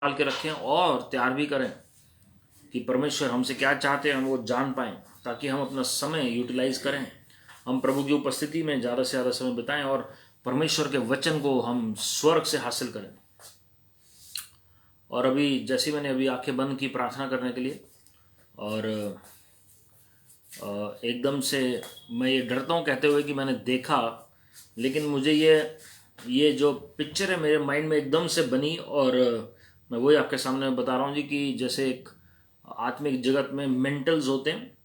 डाल के रखें और तैयार भी करें कि परमेश्वर हमसे क्या चाहते हैं, हम वो जान पाएं, ताकि हम अपना समय यूटिलाइज करें, हम प्रभु की उपस्थिति में ज़्यादा से ज़्यादा समय बिताएं और परमेश्वर के वचन को हम स्वर्ग से हासिल करें। और अभी जैसे मैंने अभी आंखें बंद की प्रार्थना करने के लिए, और एकदम से मैं ये डरता हूँ कहते हुए कि मैंने देखा, लेकिन मुझे ये जो पिक्चर है मेरे माइंड में एकदम से बनी, और मैं वही आपके सामने बता रहा हूँ जी कि जैसे एक आत्मिक जगत में मेंटल्स होते हैं,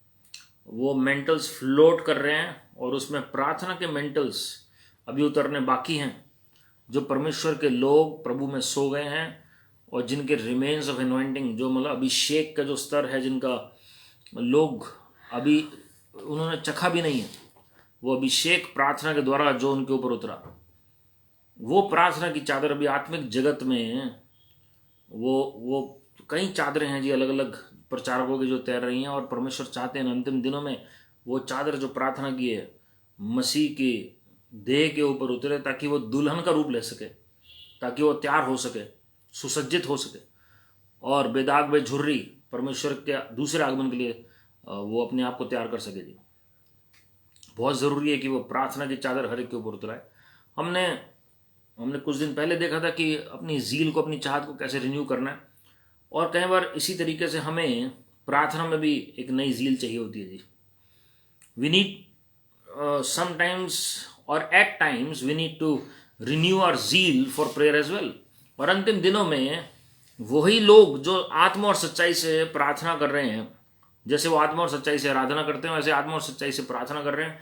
वो मेंटल्स फ्लोट कर रहे हैं और उसमें प्रार्थना के मेंटल्स अभी उतरने बाकी हैं, जो परमेश्वर के लोग प्रभु में सो गए हैं और जिनके रिमेन्स ऑफ एनॉइंटिंग, जो मतलब अभिषेक का जो स्तर है, जिनका लोग अभी उन्होंने चखा भी नहीं है, वो अभिषेक प्रार्थना के द्वारा जो उनके ऊपर उतरा, वो प्रार्थना की चादर अभी आत्मिक जगत में वो कई चादरें हैं जी, अलग अलग प्रचारकों की जो तैर रही हैं। और परमेश्वर चाहते हैं अंतिम दिनों में वो चादर जो प्रार्थना की है मसीह की देह के ऊपर उतरे, ताकि वो दुल्हन का रूप ले सके, ताकि वो तैयार हो सके, सुसज्जित हो सके और बेदाग बेझुर्री परमेश्वर के दूसरे आगमन के लिए वो अपने आप को तैयार कर सके जी। बहुत ज़रूरी है कि वो प्रार्थना की चादर हर एक के ऊपर उतराए। हमने कुछ दिन पहले देखा था कि अपनी ज़ील को, अपनी चाहत को कैसे रिन्यू करना है, और कई बार इसी तरीके से हमें प्रार्थना में भी एक नई ज़ील चाहिए होती है जी। वी नीड समटाइम्स और at times we need to renew our zeal for prayer as well. और अंतिम दिनों में वही लोग जो आत्मा और सच्चाई से प्रार्थना कर रहे हैं, जैसे वो आत्मा और सच्चाई से आराधना करते हैं, वैसे आत्मा और सच्चाई से प्रार्थना कर रहे हैं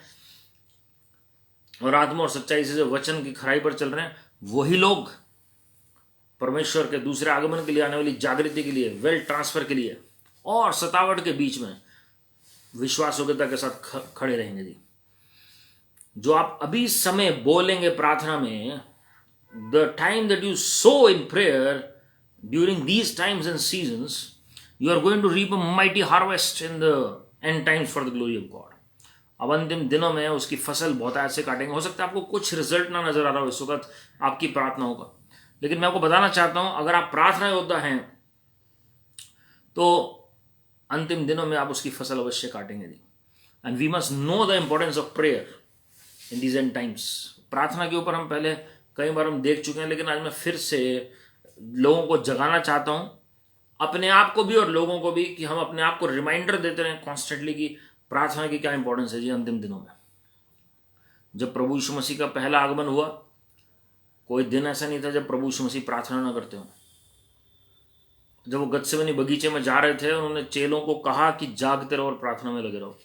और आत्मा और सच्चाई से जो वचन की खराई पर चल रहे हैं, वही लोग परमेश्वर के दूसरे आगमन के लिए, आने वाली जागृति के लिए, वेल्थ ट्रांसफर के लिए और सतावट के बीच में विश्वास योग्यता के साथ खड़े रहेंगे जी। जो आप अभी समय बोलेंगे प्रार्थना में, the time that you sow in prayer during these times and seasons, you are going to reap a mighty harvest in the end times for the glory of God. अब अंतिम दिनों में उसकी फसल बहुत ऐसे काटेंगे। हो सकता है आपको कुछ रिजल्ट ना नजर आ रहा हो इस वक्त आपकी प्रार्थनाओं का, लेकिन मैं आपको बताना चाहता हूं, अगर आप प्रार्थना योद्धा हैं तो अंतिम दिनों में आप उसकी फसल अवश्य काटेंगे जी। And we must know the importance of prayer in these end times. प्रार्थना के ऊपर हम पहले कई बार हम देख चुके हैं, लेकिन आज मैं फिर से लोगों को जगाना चाहता हूं, अपने आप को भी और लोगों को भी, कि हम अपने आप को रिमाइंडर देते रहें कॉन्स्टेंटली कि प्रार्थना की क्या इंपॉर्टेंस है जी अंतिम दिनों में। जब प्रभु यीशु मसीह का पहला आगमन हुआ, कोई दिन ऐसा नहीं था जब प्रभु यीशु मसीह प्रार्थना ना करते हो। जब वो गत्सेमनी बगीचे में जा रहे थे, उन्होंने चेलों को कहा कि जागते रहो और प्रार्थना में लगे रहो।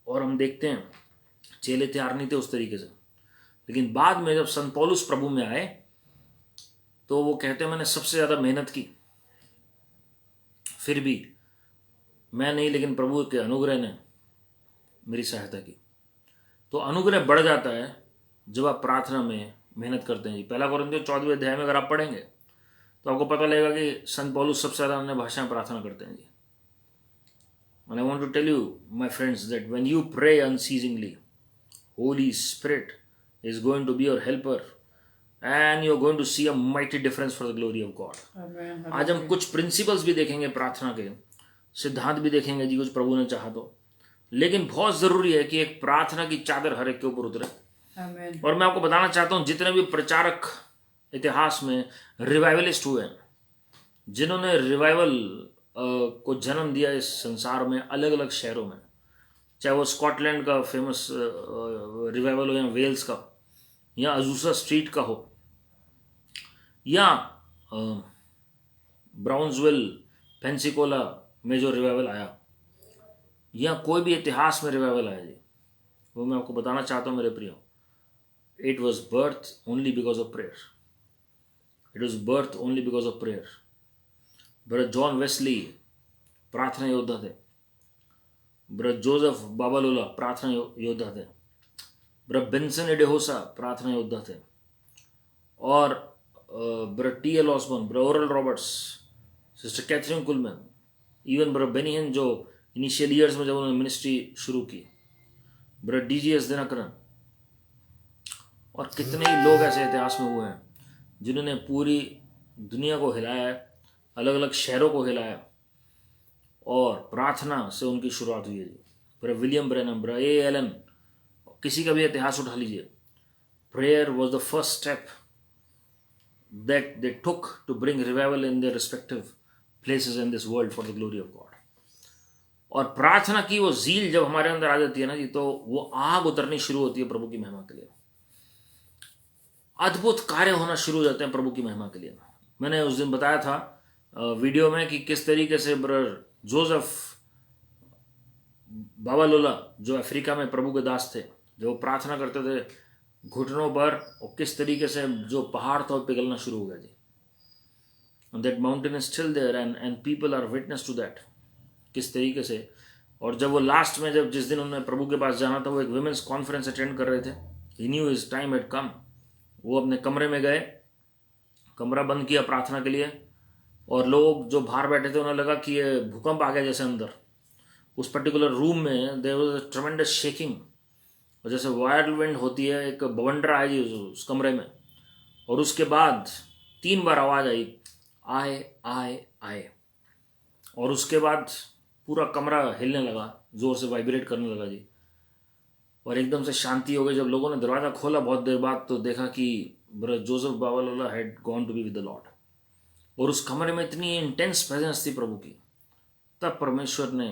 और हम देखते हैं चेले तैयार नहीं थे उस तरीके से, लेकिन बाद में जब संत पौलुस प्रभु में आए तो वो कहते हैं मैंने सबसे ज्यादा मेहनत की, फिर भी मैं नहीं, लेकिन प्रभु के अनुग्रह ने मेरी सहायता की। तो अनुग्रह बढ़ जाता है जब आप प्रार्थना में मेहनत करते हैं जी। पहला कोरिन्थियों 14वें अध्याय में अगर आप पढ़ेंगे तो आपको पता लगेगा कि संत पौलुस सबसे ज्यादा अन्य भाषा में प्रार्थना करते हैं जी। And I want to tell you, my friends, that when you pray unceasingly, Holy Spirit is going to be your helper and you're going to see a mighty difference for the glory of God. Amen. आज हम कुछ principles भी देखेंगे, प्रार्थना के सिद्धांत भी देखेंगे जी, कुछ प्रभु ने चाहा तो। लेकिन बहुत जरूरी है कि एक प्रार्थना की चादर हर एक के ऊपर उतरे। Amen. और मैं आपको बताना चाहता हूं, जितने भी प्रचारक इतिहास में रिवाइवलिस्ट हुए हैं, जिन्होंने रिवाइवल को जन्म दिया इस संसार में अलग अलग शहरों में, चाहे वो स्कॉटलैंड का फेमस रिवाइवल हो, या वेल्स का, या अजूसा स्ट्रीट का हो, या ब्राउन्सविल पेंसिकोला में जो रिवाइवल आया, या कोई भी इतिहास में रिवाइवल आया जी, वो मैं आपको बताना चाहता हूँ मेरे प्रियो, it was birth only because of prayer. It was birth only because of prayer. Brother John Wesley प्रार्थना योद्धा थे, ब्रदर जोसेफ बाबालोला प्रार्थना योद्धा थे, ब्रदर बेंसन एडेहोसा प्रार्थना योद्धा थे, और brother T L. Osborn, brother Oral Roberts, sister Kathryn Kuhlman, even brother Benny Hinn जो इनिशियल ईयर्स में जब उन्होंने मिनिस्ट्री शुरू की, ब्रदर डी.जी.एस. दिनकरन, और कितने ही लोग ऐसे इतिहास में हुए हैं जिन्होंने पूरी दुनिया को हिलाया है, अलग अलग शहरों को हिलाया, और प्रार्थना से उनकी शुरुआत हुई है जी। Brother William Branham, brother A Allen, किसी का भी इतिहास उठा लीजिए, prayer was the first step that they took to bring revival in their respective places in this world for the glory of God. और प्रार्थना की वो ज़ील जब हमारे अंदर आ जाती है ना जी, तो वो आग उतरनी शुरू होती है प्रभु की महिमा के लिए। अद्भुत कार्य होना शुरू हो जाते हैं प्रभु की महिमा के लिए। मैंने उस दिन बताया था वीडियो में कि किस तरीके से ब्रदर जोसेफ बाबालोला, जो अफ्रीका में प्रभु के दास थे, जो प्रार्थना करते थे घुटनों पर, और किस तरीके से जो पहाड़ था वो पिघलना शुरू हो गया जी। That mountain is still there and people are witness to that, किस तरीके से। और जब वो लास्ट में, जब जिस दिन उन्होंने प्रभु के पास जाना था, वो एक वुमेन्स कॉन्फ्रेंस अटेंड कर रहे थे, he knew his time had come. वो अपने कमरे में गए, कमरा बंद किया प्रार्थना के लिए, और लोग जो बाहर बैठे थे उन्हें लगा कि ये भूकंप आ गया जैसे अंदर। उस पर्टिकुलर रूम में there was a tremendous shaking, और जैसे वायरल विंड होती है, एक बवंडर आई उस कमरे में, और उसके बाद 3 बार आवाज़ आई, आए आए आए, और उसके बाद पूरा कमरा हिलने लगा, जोर से वाइब्रेट करने लगा जी, और एकदम से शांति हो गई। जब लोगों ने दरवाज़ा खोला बहुत देर बाद, तो देखा कि brother Joseph Babalola had gone to be with the Lord, और उस कमरे में इतनी इंटेंस प्रेजेंस थी प्रभु की। तब परमेश्वर ने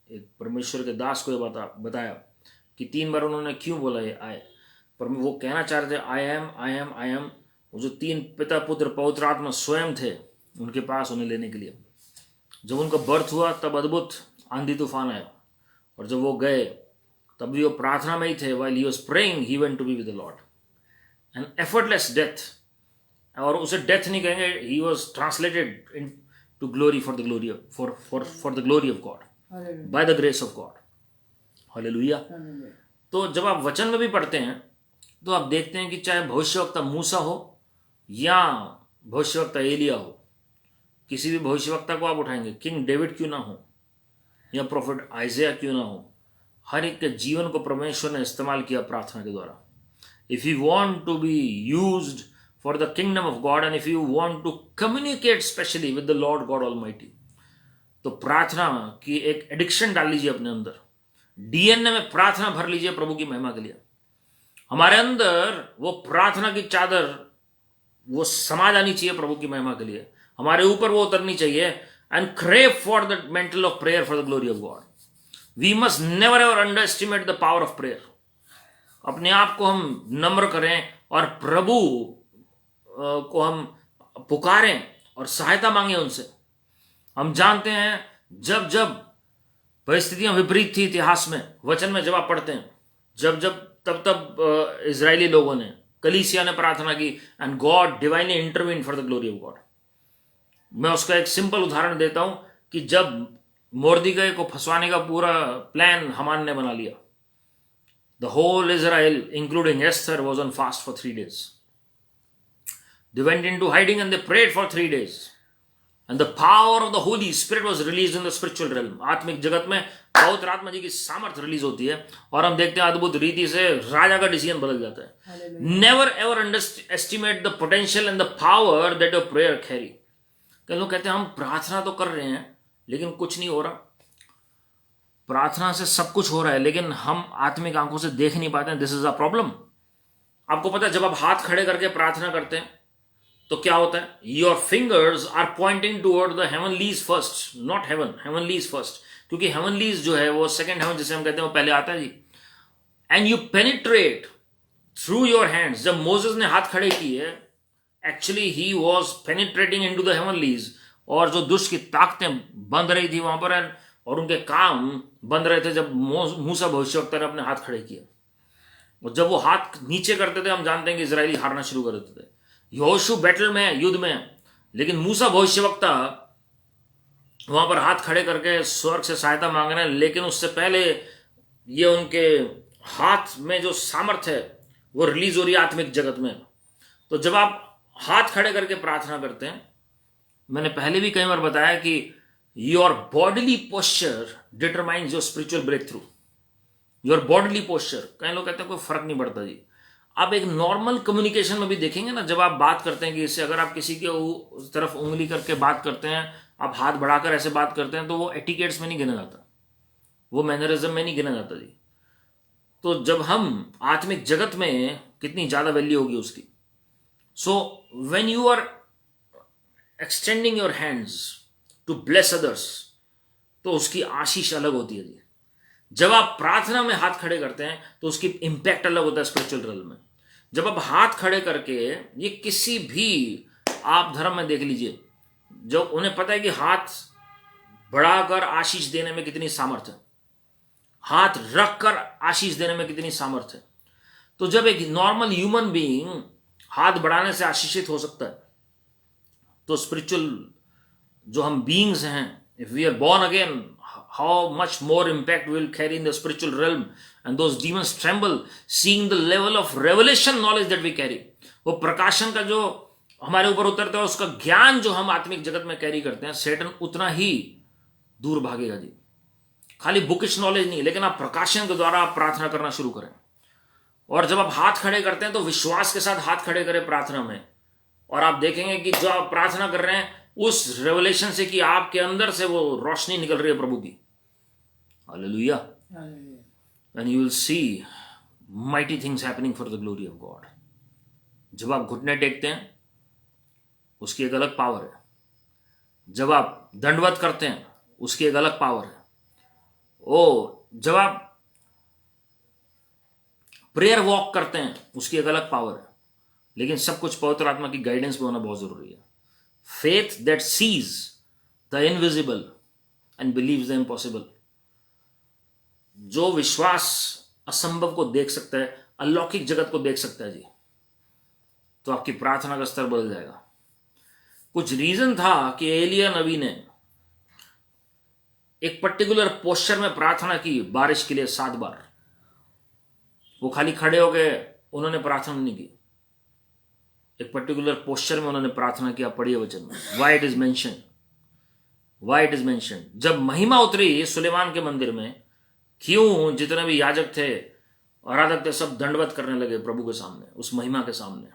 एक परमेश्वर के दास को ये बताया कि 3 बार उन्होंने क्यों बोला ये आए, पर वो कहना चाह रहे थे I am I am I am. वो जो 3 पिता पुत्र पवित्र आत्मा स्वयं थे उनके पास उन्हें लेने के लिए। जब उनका बर्थ हुआ तब अद्भुत आंधी तूफान आया, और जब वो गए तब भी वो प्रार्थना में ही थे। While he was praying he went to be with the Lord, an effortless death, और उसे डेथ नहीं कहेंगे, he was translated in to glory for the glory for the glory of God by the grace of God. Hallelujah. तो जब आप वचन में भी पढ़ते हैं तो आप देखते हैं कि चाहे भविष्यवक्ता मूसा हो या भविष्यवक्ता एलिया हो, किसी भी भविष्यवक्ता को आप उठाएंगे, किंग डेविड क्यों ना हो या प्रोफेट आइज़ाया क्यों ना हो, हर एक के जीवन को परमेश्वर ने इस्तेमाल किया प्रार्थना के द्वारा। If you want to be used for the kingdom of God and if you want to communicate specially with the Lord God almighty, तो प्रार्थना की एक एडिक्शन डाल लीजिए अपने अंदर, डीएनए में प्रार्थना भर लीजिए प्रभु की महिमा के लिए। हमारे अंदर वो प्रार्थना की चादर वो समा जानी चाहिए प्रभु की महिमा के लिए, हमारे ऊपर वो उतरनी चाहिए। And crave for the mantle of prayer for the glory of God. We must never ever underestimate the power of prayer. अपने आप को हम नम्र करें और प्रभु को हम पुकारें और सहायता मांगे उनसे। हम जानते हैं जब जब परिस्थितियां विपरीत थी इतिहास में, वचन में जब आप पढ़ते हैं, तब इजरायली लोगों ने, कलीसिया ने प्रार्थना की, and God divinely intervene for the glory of God. मैं उसका एक सिंपल उदाहरण देता हूं कि जब मोर्देकाई को फंसवाने का पूरा प्लान हामान ने बना लिया, the whole Israel including Esther was on fast for 3 days. They went into hiding and they prayed for 3 days. And the power of the Holy Spirit was released in the spiritual realm. आत्मिक जगत में पवित्र आत्मा जी की सामर्थ release होती है, और हम देखते हैं अद्भुत रीति से राजा का डिसीजन बदल जाता है। Never ever underestimate the potential and the power that your prayer carry. कई लोग कहते हैं हम प्रार्थना तो कर रहे हैं लेकिन कुछ नहीं हो रहा। प्रार्थना से सब कुछ हो रहा है लेकिन हम आत्मिक आंखों से देख नहीं पाते हैं। This is a problem. आपको पता है जब आप हाथ खड़े करके प्रार्थना करते हैं तो क्या होता है? Your fingers are pointing toward the heavenlies first, not heaven, heavenlies first, क्योंकि हेवनलीज जो है वो सेकंड हेवन जिसे हम कहते हैं वो पहले आता है जी। And you penetrate through your hands. जब मोसेस ने हाथ खड़े किए, actually he was penetrating into the heavenlies, और जो दुष्ट की ताकतें बंद रही थी वहां पर और उनके काम बंद रहे थे जब मूसा भविष्यवक्ता ने अपने हाथ खड़े किए। और जब वो हाथ नीचे करते थे हम जानते हैं कि इजरायली हारना शुरू कर देते थे। यहोशू बैटल में, युद्ध में, लेकिन मूसा भविष्यवक्ता वहां पर हाथ खड़े करके स्वर्ग से सहायता मांग रहे हैं, लेकिन उससे पहले ये उनके हाथ में जो सामर्थ्य है वो रिलीज हो रही है आत्मिक जगत में। तो जब आप हाथ खड़े करके प्रार्थना करते हैं, मैंने पहले भी कई बार बताया कि your bodily posture determines your spiritual breakthrough. Your bodily posture, कई लोग कहते हैं कोई फर्क नहीं पड़ता जी। आप एक नॉर्मल कम्युनिकेशन में भी देखेंगे ना, जब आप बात करते हैं कि इससे अगर आप किसी के उस तरफ उंगली करके बात करते हैं, आप हाथ बढ़ाकर ऐसे बात करते हैं, तो वो एटिकेट्स में नहीं गिना जाता, वो मैनरिज्म में नहीं गिना जाता जी। तो जब हम आत्मिक जगत में कितनी ज्यादा वैल्यू होगी उसकी। So when you are extending your hands to bless others, तो उसकी आशीष अलग होती है जी। जब आप प्रार्थना में हाथ खड़े करते हैं तो उसकी इंपैक्ट अलग होता है स्पिरिचुअल रियल में। जब आप हाथ खड़े करके, ये किसी भी आप धर्म में देख लीजिए, जो उन्हें पता है कि हाथ बढ़ाकर आशीष देने में कितनी सामर्थ्य है, हाथ रखकर आशीष देने में कितनी सामर्थ्य है। तो जब एक नॉर्मल ह्यूमन बीइंग हाथ बढ़ाने से आशीषित हो सकता है, तो स्पिरिचुअल जो हम बीइंग्स हैं, if we are born again, how much more impact we will carry in the spiritual realm, and those demons tremble seeing the level of revelation knowledge that we carry। वो प्रकाशन का जो हमारे ऊपर उतरता है, उसका ज्ञान जो हम आत्मिक जगत में कैरी करते हैं, सैटन उतना ही दूर भागेगा जी। खाली बुकिश नॉलेज नहीं, लेकिन आप प्रकाशन के द्वारा आप प्रार्थना करना शुरू करें। और जब आप हाथ खड़े करते हैं तो विश्वास के साथ हाथ खड़े करें प्रार्थना में, और आप देखेंगे कि जो आप प्रार्थना कर रहे हैं उस रेवलेशन से कि आपके अंदर से वो रोशनी निकल रही है प्रभु की। Hallelujah. And you will see mighty things happening for the glory of God. जब आप घुटने टेकते हैं उसकी एक अलग पावर है, जब आप दंडवत करते हैं उसकी एक अलग पावर है, जब आप प्रेयर वॉक करते हैं उसकी एक अलग पावर है। लेकिन सब कुछ पवित्र आत्मा की गाइडेंस में होना बहुत जरूरी है। Faith that sees the invisible and believes the impossible. जो विश्वास असंभव को देख सकता है, अलौकिक जगत को देख सकता है जी, तो आपकी प्रार्थना का स्तर बदल जाएगा। कुछ रीजन था कि एलिया नबी ने एक पर्टिकुलर पोस्चर में प्रार्थना की बारिश के लिए 7 बार। वो खाली खड़े हो गए, उन्होंने प्रार्थना नहीं की, एक पर्टिकुलर पोस्चर में उन्होंने प्रार्थना किया। पढ़िए वचन में, व्हाई इट इज मेंशन। जब महिमा उतरी सुलेमान के मंदिर में, क्यों जितने भी याजक थे, आराधक थे, सब दंडवत करने लगे प्रभु के सामने, उस महिमा के सामने।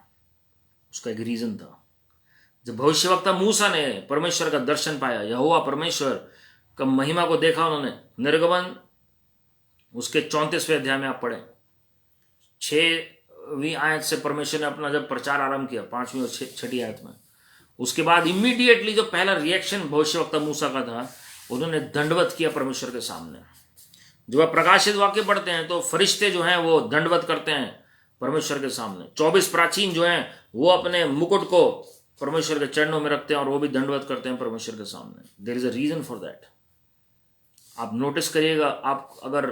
उसका एक रीजन था। जब भविष्यवक्ता मूसा ने परमेश्वर का दर्शन पाया, यहोवा परमेश्वर का महिमा को देखा उन्होंने, निर्गमन उसके 34वें अध्याय में आप पढ़े, 6वीं आयत से परमेश्वर ने अपना जब प्रचार आरंभ किया, 5वीं और 6ठी आयत में, उसके बाद इमीडिएटली जो पहला रिएक्शन भविष्यवक्ता मूसा का था, उन्होंने दंडवत किया परमेश्वर के सामने। जब आप प्रकाशित वाक्य पढ़ते हैं तो फरिश्ते जो हैं वो दंडवत करते हैं परमेश्वर के सामने। 24 प्राचीन जो हैं वो अपने मुकुट को परमेश्वर के चरणों में रखते हैं और वो भी दंडवत करते हैं परमेश्वर के सामने। There is a reason for that. आप नोटिस करिएगा, आप अगर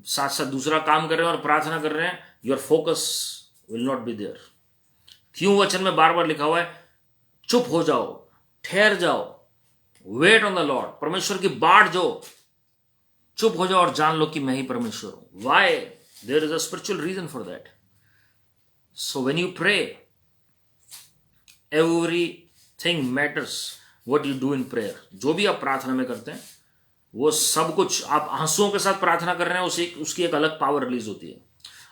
साथ साथ दूसरा काम कर रहे हैं और प्रार्थना कर रहे हैं, your focus will not be there. क्यों वचन में बार बार लिखा हुआ है, चुप हो जाओ, ठहर जाओ, वेट ऑन द लॉर्ड। परमेश्वर की बाट जो, चुप हो जाओ और जान लो कि मैं ही परमेश्वर हूं। Why? There is a spiritual reason for that. So when you pray, everything matters what you do in prayer. जो भी आप प्रार्थना में करते हैं वो सब कुछ, आप आंसुओं के साथ प्रार्थना कर रहे हैं उसकी एक अलग पावर रिलीज होती है।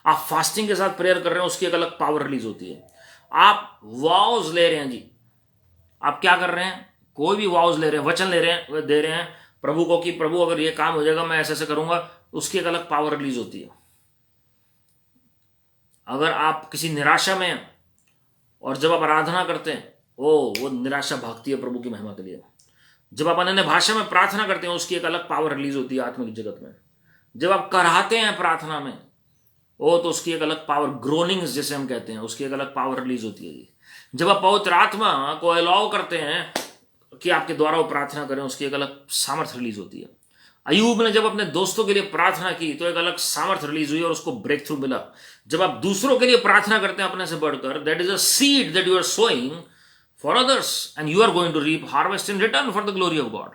आप फास्टिंग के साथ प्रेयर कर रहे हैं उसकी एक अलग पावर रिलीज होती है। आप वाउज ले रहे हैं जी, आप क्या कर रहे हैं, कोई भी वाउज ले रहे हैं, वचन ले रहे हैं, दे रहे हैं प्रभु को कि प्रभु अगर ये काम हो जाएगा मैं ऐसे ऐसे करूंगा, उसकी एक अलग पावर रिलीज होती है। अगर आप किसी निराशा में हैं और जब आप आराधना करते हैं, वो निराशा भागती है प्रभु की महिमा के लिए। जब आप अन्य भाषा में प्रार्थना करते हैं उसकी एक अलग पावर रिलीज होती है आत्मिक जगत में। जब आप कराहते हैं प्रार्थना में, तो उसकी एक अलग पावर, ग्रोनिंग्स जैसे हम कहते हैं, उसकी एक अलग पावर रिलीज होती है। जब आप पवित्र आत्मा को अलाउ करते हैं कि आपके द्वारा वो प्रार्थना करें, उसकी एक अलग सामर्थ्य रिलीज होती है। अयूब ने जब अपने दोस्तों के लिए प्रार्थना की तो एक अलग सामर्थ्य रिलीज हुई और उसको ब्रेक थ्रू मिला। जब आप दूसरों के लिए प्रार्थना करते हैं अपने से बढ़कर, that is a seed that you are sowing for others and you are going to reap harvest in return for the glory of God.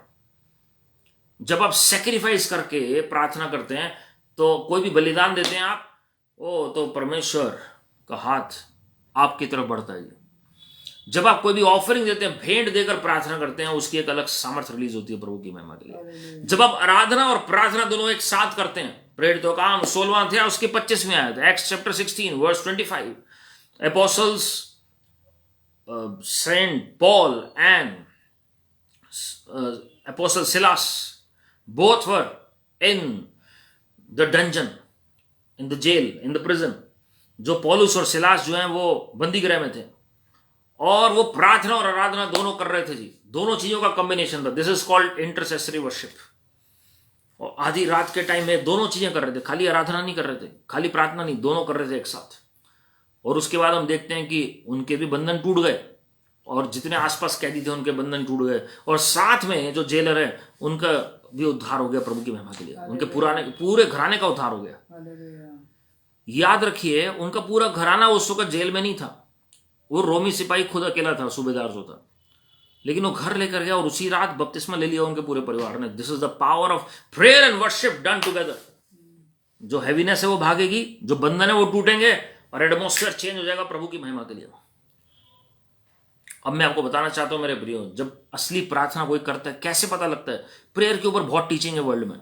जब आप सेक्रीफाइस करके प्रार्थना करते हैं, तो कोई भी बलिदान देते हैं आप, तो परमेश्वर का हाथ आपकी तरफ बढ़ता है। जब आप कोई भी ऑफरिंग देते हैं, भेंट देकर प्रार्थना करते हैं, उसकी एक अलग सामर्थ्य रिलीज होती है प्रभु की महिमा के लिए। जब आप आराधना और प्रार्थना दोनों एक साथ करते हैं, प्रेरितों का काम 16वां अध्याय उसके 25वें आयत, Acts chapter 16 verse 25, apostles, Saint Paul and Apostle Silas both were in the dungeon, in the jail, in the prison. जो पौलुस और सिलास जो हैं वो बंदी गृह में थे और वो प्रार्थना और आराधना दोनों कर रहे थे जी, दोनों चीजों का कॉम्बिनेशन था। This is called intercessory worship. और आधी रात के टाइम में दोनों चीजें कर रहे थे, खाली आराधना नहीं कर रहे थे, खाली प्रार्थना नहीं, दोनों कर रहे थे एक साथ। और उसके बाद हम देखते हैं कि उनके भी बंधन टूट गए और जितने आसपास कैदी थे उनके बंधन टूट गए, और साथ में जो जेलर है उनका भी उद्धार हो गया प्रभु की महिमा के लिए। उनके पूरे घराने का उद्धार हो गया। याद रखिए, उनका पूरा घराना उस वक्त जेल में नहीं था, वो रोमी सिपाही खुद अकेला था, सूबेदार जो था, लेकिन वो घर लेकर गया और उसी रात बपतिस्मा ले लिया उनके पूरे परिवार ने। This is the power of prayer and worship done together. जो हैवीनेस है वो भागेगी, जो बंधन है वो टूटेंगे और एटमॉस्फेयर चेंज हो जाएगा प्रभु की महिमा के लिए। अब मैं आपको बताना चाहता हूं मेरे प्रियो, जब असली प्रार्थना कोई करता है कैसे पता लगता है। प्रेयर के ऊपर बहुत टीचिंग है वर्ल्ड में,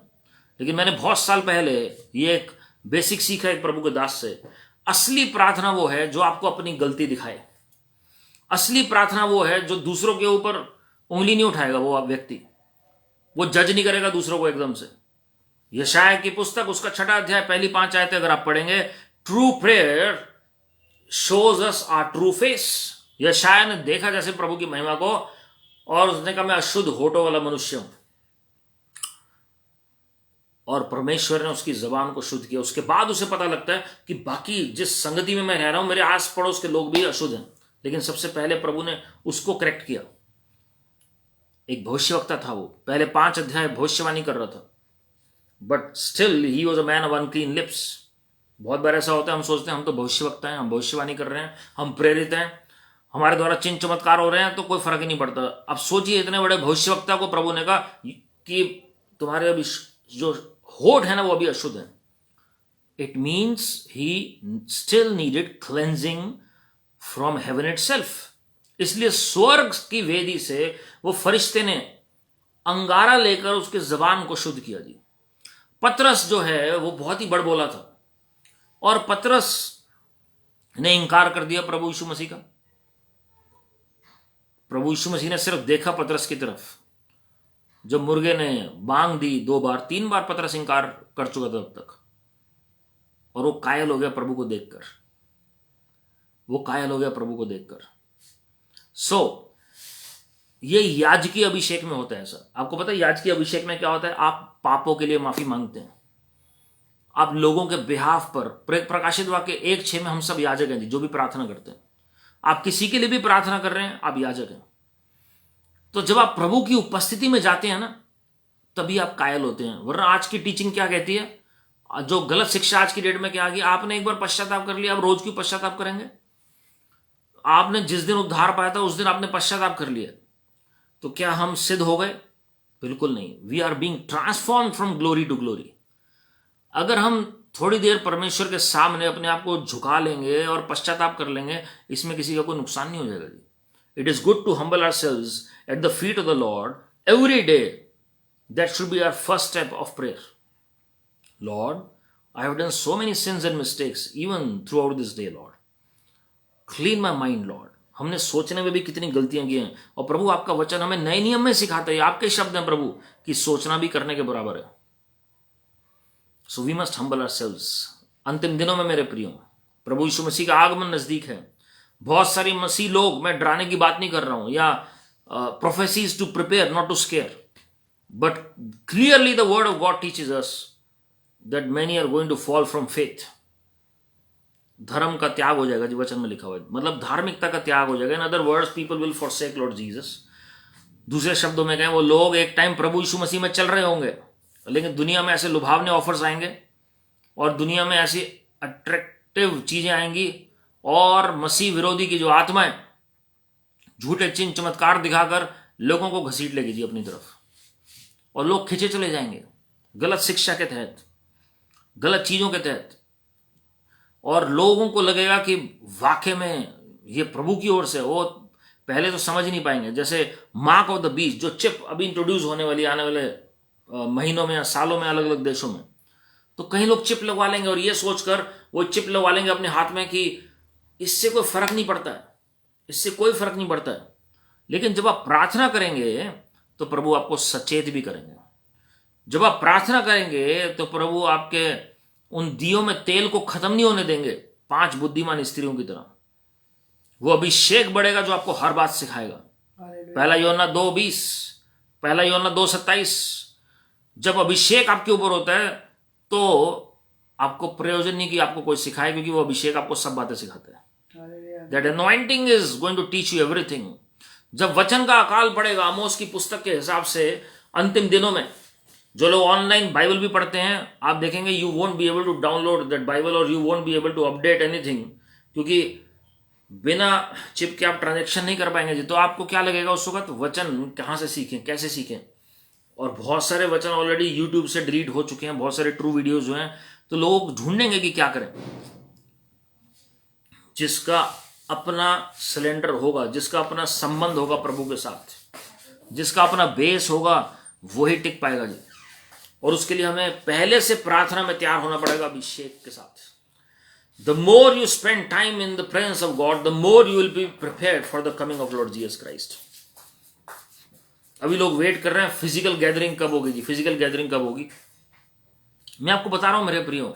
लेकिन मैंने बहुत साल पहले ये एक बेसिक सीखा एक प्रभु के दास से। असली प्रार्थना वो है जो आपको अपनी गलती दिखाए। असली प्रार्थना वो है जो दूसरों के ऊपर उंगली नहीं उठाएगा। वो व्यक्ति वो जज नहीं करेगा दूसरों को एकदम से। यशाया की पुस्तक उसका 6 अध्याय पहली 5 आयतें अगर आप पढ़ेंगे, true prayer shows us our true face. यशाया ने देखा जैसे प्रभु की महिमा को और उसने कहा मैं अशुद्ध होठों वाला मनुष्य हूं, और परमेश्वर ने उसकी जबान को शुद्ध किया। उसके बाद उसे पता लगता है कि बाकी जिस संगति में मैं रह रहा हूं मेरे आस पड़ोस के लोग भी अशुद्ध हैं, लेकिन सबसे पहले प्रभु ने उसको करेक्ट किया। एक भविष्यवक्ता था, वो पहले 5 अध्याय भविष्यवाणी कर रहा था, but still he was a man of unclean lips. बहुत बार ऐसा होता है, हम सोचते हैं हम तो भविष्यवक्ता हैं, हम भविष्यवाणी कर रहे हैं, हम प्रेरित हैं, हमारे द्वारा चिन्ह चमत्कार हो रहे हैं, तो कोई फर्क ही नहीं पड़ता। अब सोचिए, इतने बड़े भविष्यवक्ता को प्रभु ने कहा कि तुम्हारे अभी जो होठ है ना वो अभी अशुद्ध है। It means he still needed cleansing from heaven itself. इसलिए स्वर्ग की वेदी से वो फरिश्ते ने अंगारा लेकर उसके जबान को शुद्ध किया जी। पतरस जो है वो बहुत ही बड़बोला था, और पतरस ने इंकार कर दिया प्रभु यीशु मसीह का। प्रभु यीशु मसीह ने सिर्फ देखा पतरस की तरफ। जब मुर्गे ने बांग दी 2 बार 3 बार पतरस इंकार कर चुका था अब तक, और वो कायल हो गया प्रभु को देखकर। वो कायल हो गया प्रभु को देखकर। ये याजकीय अभिषेक में होता है। ऐसा आपको पता है याजकीय अभिषेक में क्या होता है? आप पापों के लिए माफी मांगते हैं, आप लोगों के बिहाफ पर। प्रकाशित वाक्य 1:6 में हम सब याजक हैं जी, जो भी प्रार्थना करते हैं। आप किसी के लिए भी प्रार्थना कर रहे हैं, आप याजक हैं। तो जब आप प्रभु की उपस्थिति में जाते हैं ना, तभी आप कायल होते हैं। वरना आज की टीचिंग क्या कहती है, जो गलत शिक्षा आज की डेट में क्या आ गई, आपने एक बार पश्चाताप कर लिया, आप रोज क्यों पश्चाताप करेंगे? आपने जिस दिन उद्धार पाया था उस दिन आपने पश्चाताप कर लिया, तो क्या हम सिद्ध हो गए? बिल्कुल नहीं। We are being transform from glory to glory. अगर हम थोड़ी देर परमेश्वर के सामने अपने आप को झुका लेंगे और पश्चाताप कर लेंगे, इसमें किसी का कोई नुकसान नहीं हो जाएगा जी। It is good to humble ourselves at the feet of the Lord every day. That should be our first step of prayer. Lord, I have done so many sins and mistakes even throughout this day. Lord, clean my mind. Lord, हमने सोचने में भी कितनी गलतियां की हैं, और प्रभु आपका वचन हमें नए नियम में सिखाता है। आपके शब्द हैं प्रभु कि सोचना भी करने के बराबर है। So we must humble ourselves. अंतिम दिनों में मेरे प्रियो, प्रभु यीशु मसीह का आगमन नजदीक है। बहुत सारी मसीह लोग, मैं डराने की बात नहीं कर रहा हूं, या prophecies to prepare not to scare, but clearly the word of God teaches us that many are going to fall from faith. धर्म का त्याग हो जाएगा जी, वचन में लिखा हुआ है, मतलब धार्मिकता का त्याग हो जाएगा। In other words, people will forsake Lord Jesus. दूसरे शब्दों में कहें, वो लोग एक टाइम प्रभु यीशु मसीह में चल रहे होंगे, लेकिन दुनिया में ऐसे लुभावने ऑफर्स आएंगे और दुनिया में ऐसी अट्रैक्टिव चीजें आएंगी, और मसीह विरोधी की जो आत्माएं झूठे चिन्ह चमत्कार दिखाकर लोगों को घसीट लेगी जी अपनी तरफ, और लोग खिंचे चले जाएंगे गलत शिक्षा के तहत, गलत चीजों के तहत। और लोगों को लगेगा कि वाकई में ये प्रभु की ओर से। वो पहले तो समझ नहीं पाएंगे। जैसे मार्क ऑफ द बीस्ट, जो चिप अभी इंट्रोड्यूस होने वाली आने वाले महीनों में या सालों में अलग अलग देशों में, तो कई लोग चिप लगवा लेंगे और ये सोचकर वो चिप लगवा लेंगे अपने हाथ में कि इससे कोई फर्क नहीं पड़ता है, इससे कोई फर्क नहीं पड़ता है। लेकिन जब आप प्रार्थना करेंगे तो प्रभु आपको सचेत भी करेंगे। जब आप प्रार्थना करेंगे तो प्रभु आपके उन दियों में तेल को खत्म नहीं होने देंगे, 5 बुद्धिमान स्त्रियों की तरह। वो अभिषेक बढ़ेगा जो आपको हर बात सिखाएगा। पहला यूहन्ना 2:20, पहला यूहन्ना 2:27। जब अभिषेक आपके ऊपर होता है तो आपको प्रयोजन नहीं कि आपको कोई सिखाए, क्योंकि वो अभिषेक आपको सब बातें सिखाता है। That anointing is going to teach you everything. जब वचन का अकाल पड़ेगा, आमोस की पुस्तक के हिसाब से अंतिम दिनों में जो लोग ऑनलाइन बाइबल भी पढ़ते हैं, आप देखेंगे you won't be able to download that Bible और you won't be able to update anything, क्योंकि बिना चिप के आप ट्रांजैक्शन नहीं कर पाएंगे जी। तो आपको क्या लगेगा उस वक्त, वचन कहाँ से सीखें, कैसे सीखें। और बहुत सारे वचन ऑलरेडी यूट्यूब से डिलीट हो चुके हैं, बहुत सारे ट्रू वीडियोज जो हैं, तो लोग ढूंढेंगे कि क्या करें। जिसका अपना सिलेंडर होगा, जिसका अपना संबंध होगा प्रभु के साथ, जिसका अपना बेस होगा, वही टिक पाएगा जी। और उसके लिए हमें पहले से प्रार्थना में तैयार होना पड़ेगा अभिषेक के साथ। The more you spend time in the presence of God, the more you will be prepared for the coming of Lord Jesus Christ. अभी लोग वेट कर रहे हैं फिजिकल गैदरिंग कब होगी जी, फिजिकल गैदरिंग कब होगी। मैं आपको बता रहा हूं मेरे प्रियो,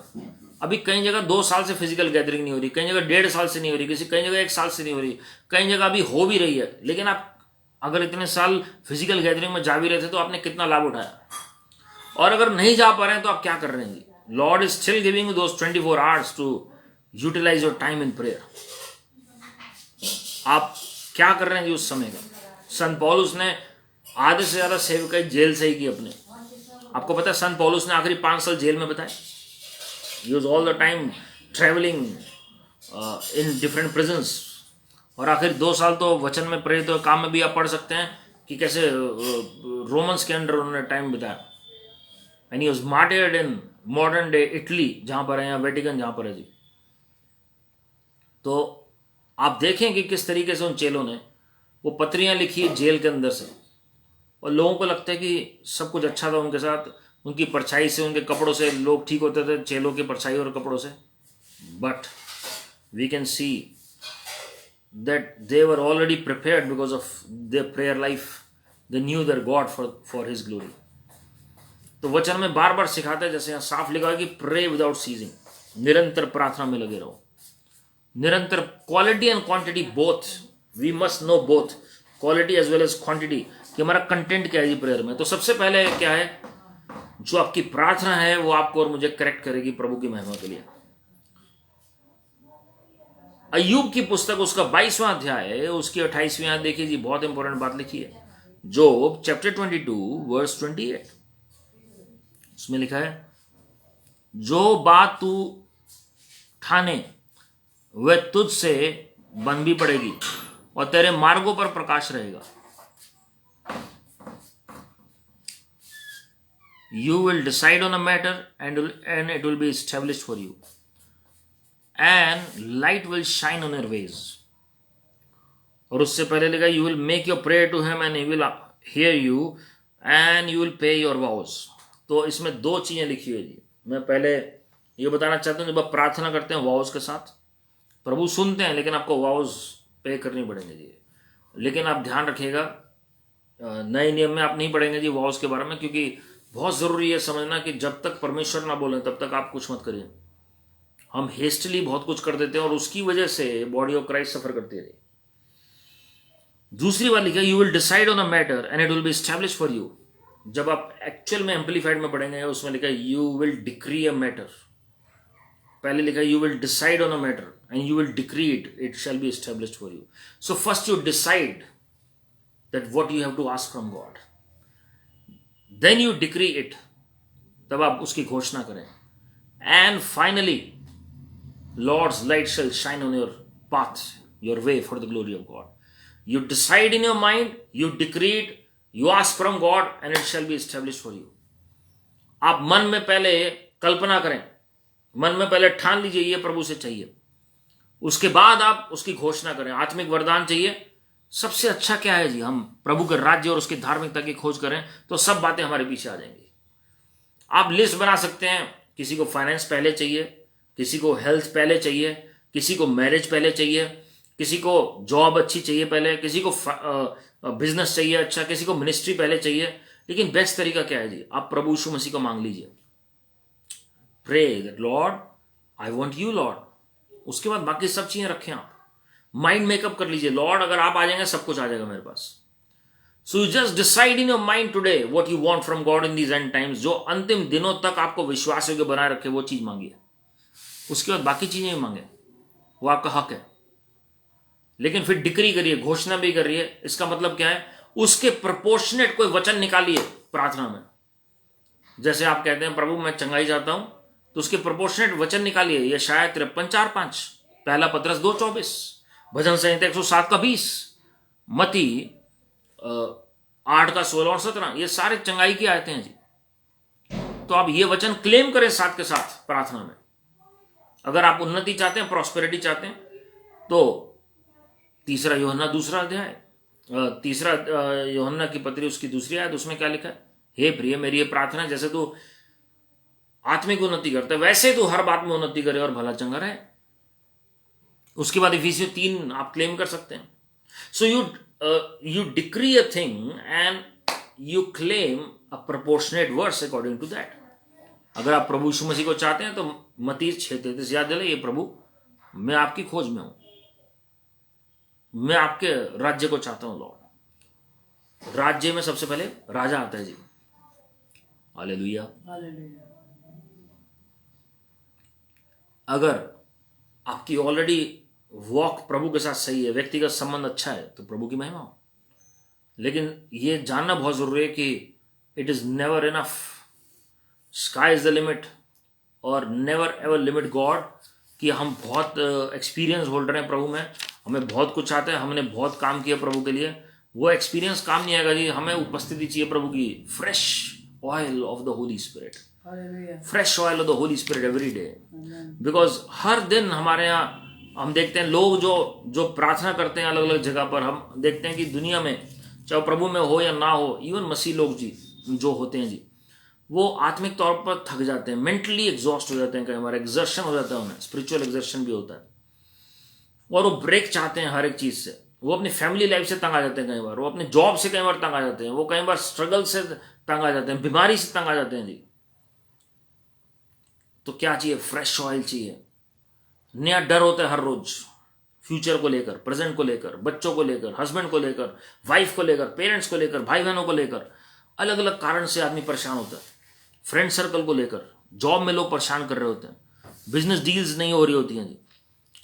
अभी कई जगह 2 साल से फिजिकल गैदरिंग नहीं हो रही, कई जगह 1.5 साल से नहीं हो रही, कई जगह 1 साल से नहीं हो रही, कई जगह अभी हो भी रही है। लेकिन आप अगर इतने साल फिजिकल गैदरिंग में जा भी रहे थे तो आपने कितना लाभ उठाया। और अगर नहीं जा पा रहे हैं तो आप क्या कर रहे हैं जी। Lord is still giving you those 24 hours to utilize your time in prayer. आप क्या कर रहे हैं जी उस समय का। संत पौलुस ने आधे से ज्यादा सेवकाई जेल से ही की अपने। आपको पता है संत पौलुस ने आखिरी 5 साल जेल में बिताए। He was all the time travelling in different prisons. और आखिर 2 साल तो वचन में प्रेरित तो काम में भी आप पढ़ सकते हैं कि कैसे रोमन्स के अंडर उन्होंने टाइम बिताया। And he was मार्टियर्ड in modern day Italy, जहां पर है, या वेटिकन जहां पर है जी। तो आप देखें कि किस तरीके से उन चेलों ने वो पत्रियां लिखी जेल के अंदर से, और लोगों को लगता है कि सब कुछ अच्छा था उनके साथ, उनकी परछाई से, उनके कपड़ों से लोग ठीक होते थे, चेलों की परछाई और कपड़ों से। But we can see that they were already prepared because of their prayer life. They knew their God for his glory. तो वचन में बार बार सिखाते हैं, जैसे यहाँ साफ लिखा है कि प्रे विदाउट सीजिंग, निरंतर प्रार्थना में लगे रहो। निरंतर, quality and quantity both, we must know both, quality as well as quantity, कि हमारा कंटेंट क्या है जी प्रेयर में। तो सबसे पहले क्या है, जो आपकी प्रार्थना है वो आपको और मुझे करेक्ट करेगी प्रभु की महिमा के लिए। अय्यूब की पुस्तक उसका 22वां अध्याय है, उसकी 28वीं आयत देखिए जी, बहुत इंपॉर्टेंट बात लिखी है। जोब चैप्टर 22 वर्स 28, उसमें लिखा है, जो बात तू ठाने वह तुझसे बन भी पड़ेगी और तेरे मार्गों पर प्रकाश रहेगा। You will decide on a matter and it will be established for you, and light will shine on your ways. और उससे पहले लिखा, you will make your prayer to him and he will hear you and you will pay your vows. तो इसमें 2 चीजें लिखी हुई जी। मैं पहले ये बताना चाहता हूँ, जब आप प्रार्थना करते हैं वाउस के साथ, प्रभु सुनते हैं, लेकिन आपको वाउस पे करनी पड़ेंगे जी। लेकिन आप ध्यान रखिएगा, नए नियम में आप नहीं पढ़ेंगे जी वाउस के बारे में, क्योंकि बहुत ज़रूरी है समझना कि जब तक परमेश्वर ना बोले तब तक आप कुछ मत करिए। हम हेस्टली बहुत कुछ कर देते हैं और उसकी वजह से बॉडी ऑफ क्राइस्ट सफर करती है। दूसरी बात लिखा, you will decide on a matter and it will be established for you. जब आप एक्चुअल में एम्पलीफाइड में पढ़ेंगे, उसमें लिखा you will decree a matter. पहले लिखा you will decide on a matter and you will decree it, it shall be established for you. So first you decide that what you have to ask from God, then you decree it, तब आप उसकी घोषणा करें। And finally Lord's light shall shine on your path, your way for the glory of God. You decide in your mind, you decree it, you ask from God and it shall be established for you. आप मन में पहले कल्पना करें, मन में पहले ठान लीजिए ये प्रभु से चाहिए, उसके बाद आप उसकी घोषणा करें। आत्मिक वरदान चाहिए, सबसे अच्छा क्या है जी, हम प्रभु के राज्य और उसकी धार्मिकता की खोज करें तो सब बातें हमारे पीछे आ जाएंगी। आप लिस्ट बना सकते हैं किसी को फाइनेंस पहले चाहिए, किसी को हेल्थ पहले चाहिए, किसी को मैरिज पहले चाहिए, किसी को जॉब अच्छी चाहिए पहले, किसी को बिजनेस चाहिए अच्छा, किसी को मिनिस्ट्री पहले चाहिए। लेकिन बेस्ट तरीका क्या है जी? आप प्रभु यीशु मसीह को मांग लीजिए। Pray that Lord I want you Lord. उसके बाद बाकी सब चीजें रखें आप। माइंड मेकअप कर लीजिए, लॉर्ड अगर आप आ जाएंगे सब कुछ आ जाएगा मेरे पास। So you just decide in your mind today what you want from God in these end times. जो अंतिम दिनों तक आपको विश्वास योग्य बनाए रखे वो चीज मांगिए। उसके बाद बाकी चीजें भी मांगे, वो आपका हक है। लेकिन फिर डिक्री करिए, घोषणा भी करिए। इसका मतलब क्या है? उसके प्रोपोर्शनेट कोई वचन निकालिए प्रार्थना में। जैसे आप कहते हैं प्रभु मैं चंगाई चाहता हूं, तो उसके प्रोपोर्शनेट वचन निकालिए। ये शायद 53:4-5, पहला पतरस 2:24, भजन संहिता 107 का 20, मती 8 का 16 और 17, ये सारे चंगाई की आयतें हैं जी। तो आप ये वचन क्लेम करें साथ के साथ प्रार्थना में। अगर आप उन्नति चाहते हैं, प्रॉस्पेरिटी चाहते हैं, तो तीसरा यूहन्ना 2 अध्याय, तीसरा यूहन्ना की पत्री उसकी 2 आयत, उसमें क्या लिखा है? हे प्रिय मेरी ये प्रार्थना, जैसे तू आत्मिक उन्नति करता है वैसे तू हर बात में उन्नति करे और भला चंगा रहे। उसके बाद इफिसियों 3 आप क्लेम कर सकते हैं। So you decree a thing and you claim a proportionate verse according to that. अगर आप प्रभु यीशु मसीह को चाहते हैं तो मत्ती 6:33 याद दिलाइए, प्रभु मैं आपकी खोज में हूं, मैं आपके राज्य को चाहता हूं लॉर्ड। राज्य में सबसे पहले राजा आता है जी। हालेलुया। अगर आपकी ऑलरेडी वॉक प्रभु के साथ सही है, व्यक्तिगत संबंध अच्छा है, तो प्रभु की महिमा हो। लेकिन यह जानना बहुत जरूरी है कि it is never enough, sky is the limit, और नेवर एवर लिमिट गॉड। कि हम बहुत एक्सपीरियंस होल्डर हैं प्रभु में, हमें बहुत कुछ आता है, हमने बहुत काम किया प्रभु के लिए, वो एक्सपीरियंस काम नहीं आएगा जी। हमें उपस्थिति चाहिए प्रभु की, fresh oil of the Holy Spirit, fresh oil of the Holy Spirit every day. Because हर दिन हमारे यहाँ हम देखते हैं लोग जो प्रार्थना करते हैं अलग अलग जगह पर, हम देखते हैं कि दुनिया में चाहे प्रभु में हो या ना हो, इवन मसीह लोग जी जो होते हैं जी, वो आत्मिक तौर पर थक जाते हैं, मेंटली एग्जॉस्ट हो जाते हैं, कई बार एक्सर्शन हो जाता है उन्हें, स्पिरिचुअल एक्सर्शन भी होता है, और वो ब्रेक चाहते हैं हर एक चीज से। वो अपनी फैमिली लाइफ से तंग आ जाते हैं, कई बार वो अपने जॉब से कई बार तंग आ जाते हैं, वो कई बार स्ट्रगल से तंग आ जाते हैं, बीमारी से तंग आ जाते हैं जी। तो क्या चाहिए? फ्रेश ऑयल चाहिए। नया डर होता है हर रोज, फ्यूचर को लेकर, प्रेजेंट को लेकर, बच्चों को लेकर, हस्बैंड को लेकर, वाइफ को लेकर, पेरेंट्स को लेकर, भाई बहनों को लेकर, अलग अलग कारण से आदमी परेशान होता है। फ्रेंड सर्कल को लेकर, जॉब में लोग परेशान कर रहे होते हैं, बिजनेस डील्स नहीं हो रही होती हैं जी,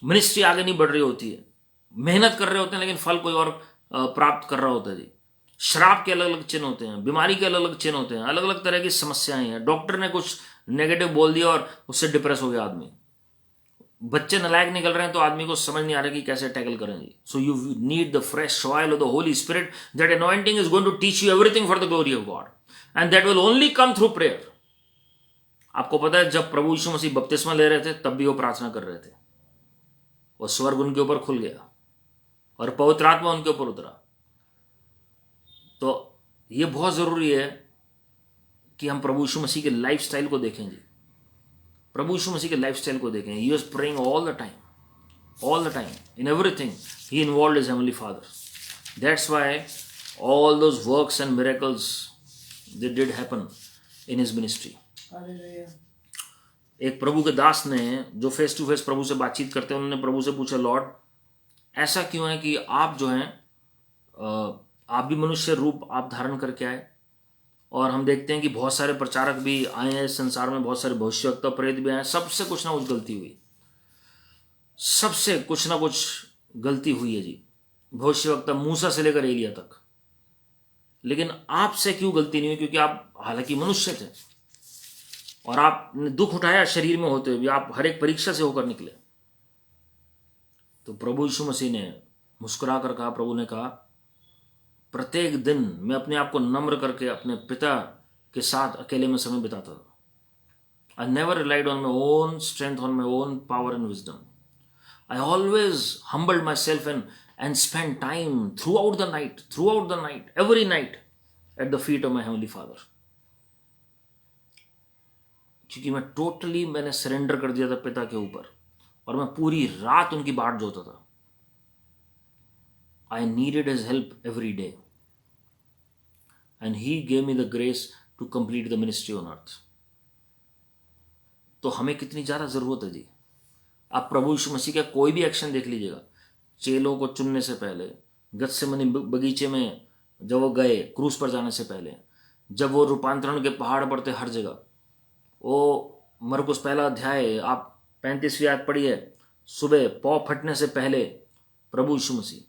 मिनिस्ट्री आगे नहीं बढ़ रही होती है, मेहनत कर रहे होते हैं लेकिन फल कोई और प्राप्त कर रहा होता है जी। श्राप के अलग अलग चिन्ह होते हैं, बीमारी के अलग अलग चिन्ह होते हैं, अलग अलग तरह की समस्याएं हैं। डॉक्टर ने कुछ नेगेटिव बोल दिया और उससे डिप्रेस हो गया आदमी। बच्चे नालायक निकल रहे हैं तो आदमी को समझ नहीं आ रहा कि कैसे टैकल करें जी। So you need the fresh oil of the Holy Spirit. That anointing is going to teach you everything for the glory of God, and that will only come through prayer. आपको पता है जब प्रभु यीशु मसीह बपतिस्मा ले रहे थे तब भी वो प्रार्थना कर रहे थे, और स्वर्ग उनके ऊपर खुल गया और पवित्र आत्मा उनके ऊपर उतरा। तो ये बहुत जरूरी है कि हम प्रभु यीशु मसीह के लाइफस्टाइल को देखें जी। प्रभु यीशु मसीह के लाइफस्टाइल को देखें। ही was praying all the time in everything he involved his heavenly father. That's why all those works and miracles they did happen in his ministry. एक प्रभु के दास ने जो फेस टू फेस प्रभु से बातचीत करते हैं, उन्होंने प्रभु से पूछा, लॉर्ड ऐसा क्यों है कि आप जो हैं आप भी मनुष्य रूप आप धारण करके आए, और हम देखते हैं कि बहुत सारे प्रचारक भी आए हैं संसार में, बहुत सारे भविष्यवक्ता प्रेरित भी आए, सबसे कुछ ना कुछ गलती हुई, सबसे कुछ ना कुछ गलती हुई है जी। भविष्यवक्ता मूसा से लेकर एलिया तक। लेकिन आपसे क्यों गलती नहीं हुई? क्योंकि आप हालांकि मनुष्य थे और आपने दुख उठाया शरीर में होते हुए भी, आप हर एक परीक्षा से होकर निकले। तो प्रभु यीशु मसीह ने मुस्कुरा कर कहा, प्रभु ने कहा, प्रत्येक दिन मैं अपने आप को नम्र करके अपने पिता के साथ अकेले में समय बिताता था। I never relied on my own strength, on my own power and wisdom. I always humbled myself and spent time throughout the night, every night at the feet of my heavenly Father. क्योंकि मैंने surrender कर दिया था पिता के ऊपर, और मैं पूरी रात उनकी बाट जोता था. I needed his help every day, and he gave me the grace to complete the ministry on earth. तो हमें कितनी ज़्यादा ज़रूरत है जी. आप प्रभु यीशु मसीह का कोई भी एक्शन देख लीजिएगा. चेलों को चुनने से पहले, गत्सेमनी बगीचे में जब वो गए, क्रूस पर जाने से पहले, जब वो रूपांतरण के पहाड़ पर थे, हर जगह, वो मरकुस पहला अध्याय आप 35वीं आयत पढ़िए, सुबह पौ फटने से पहले प्रभु यीशु मसीह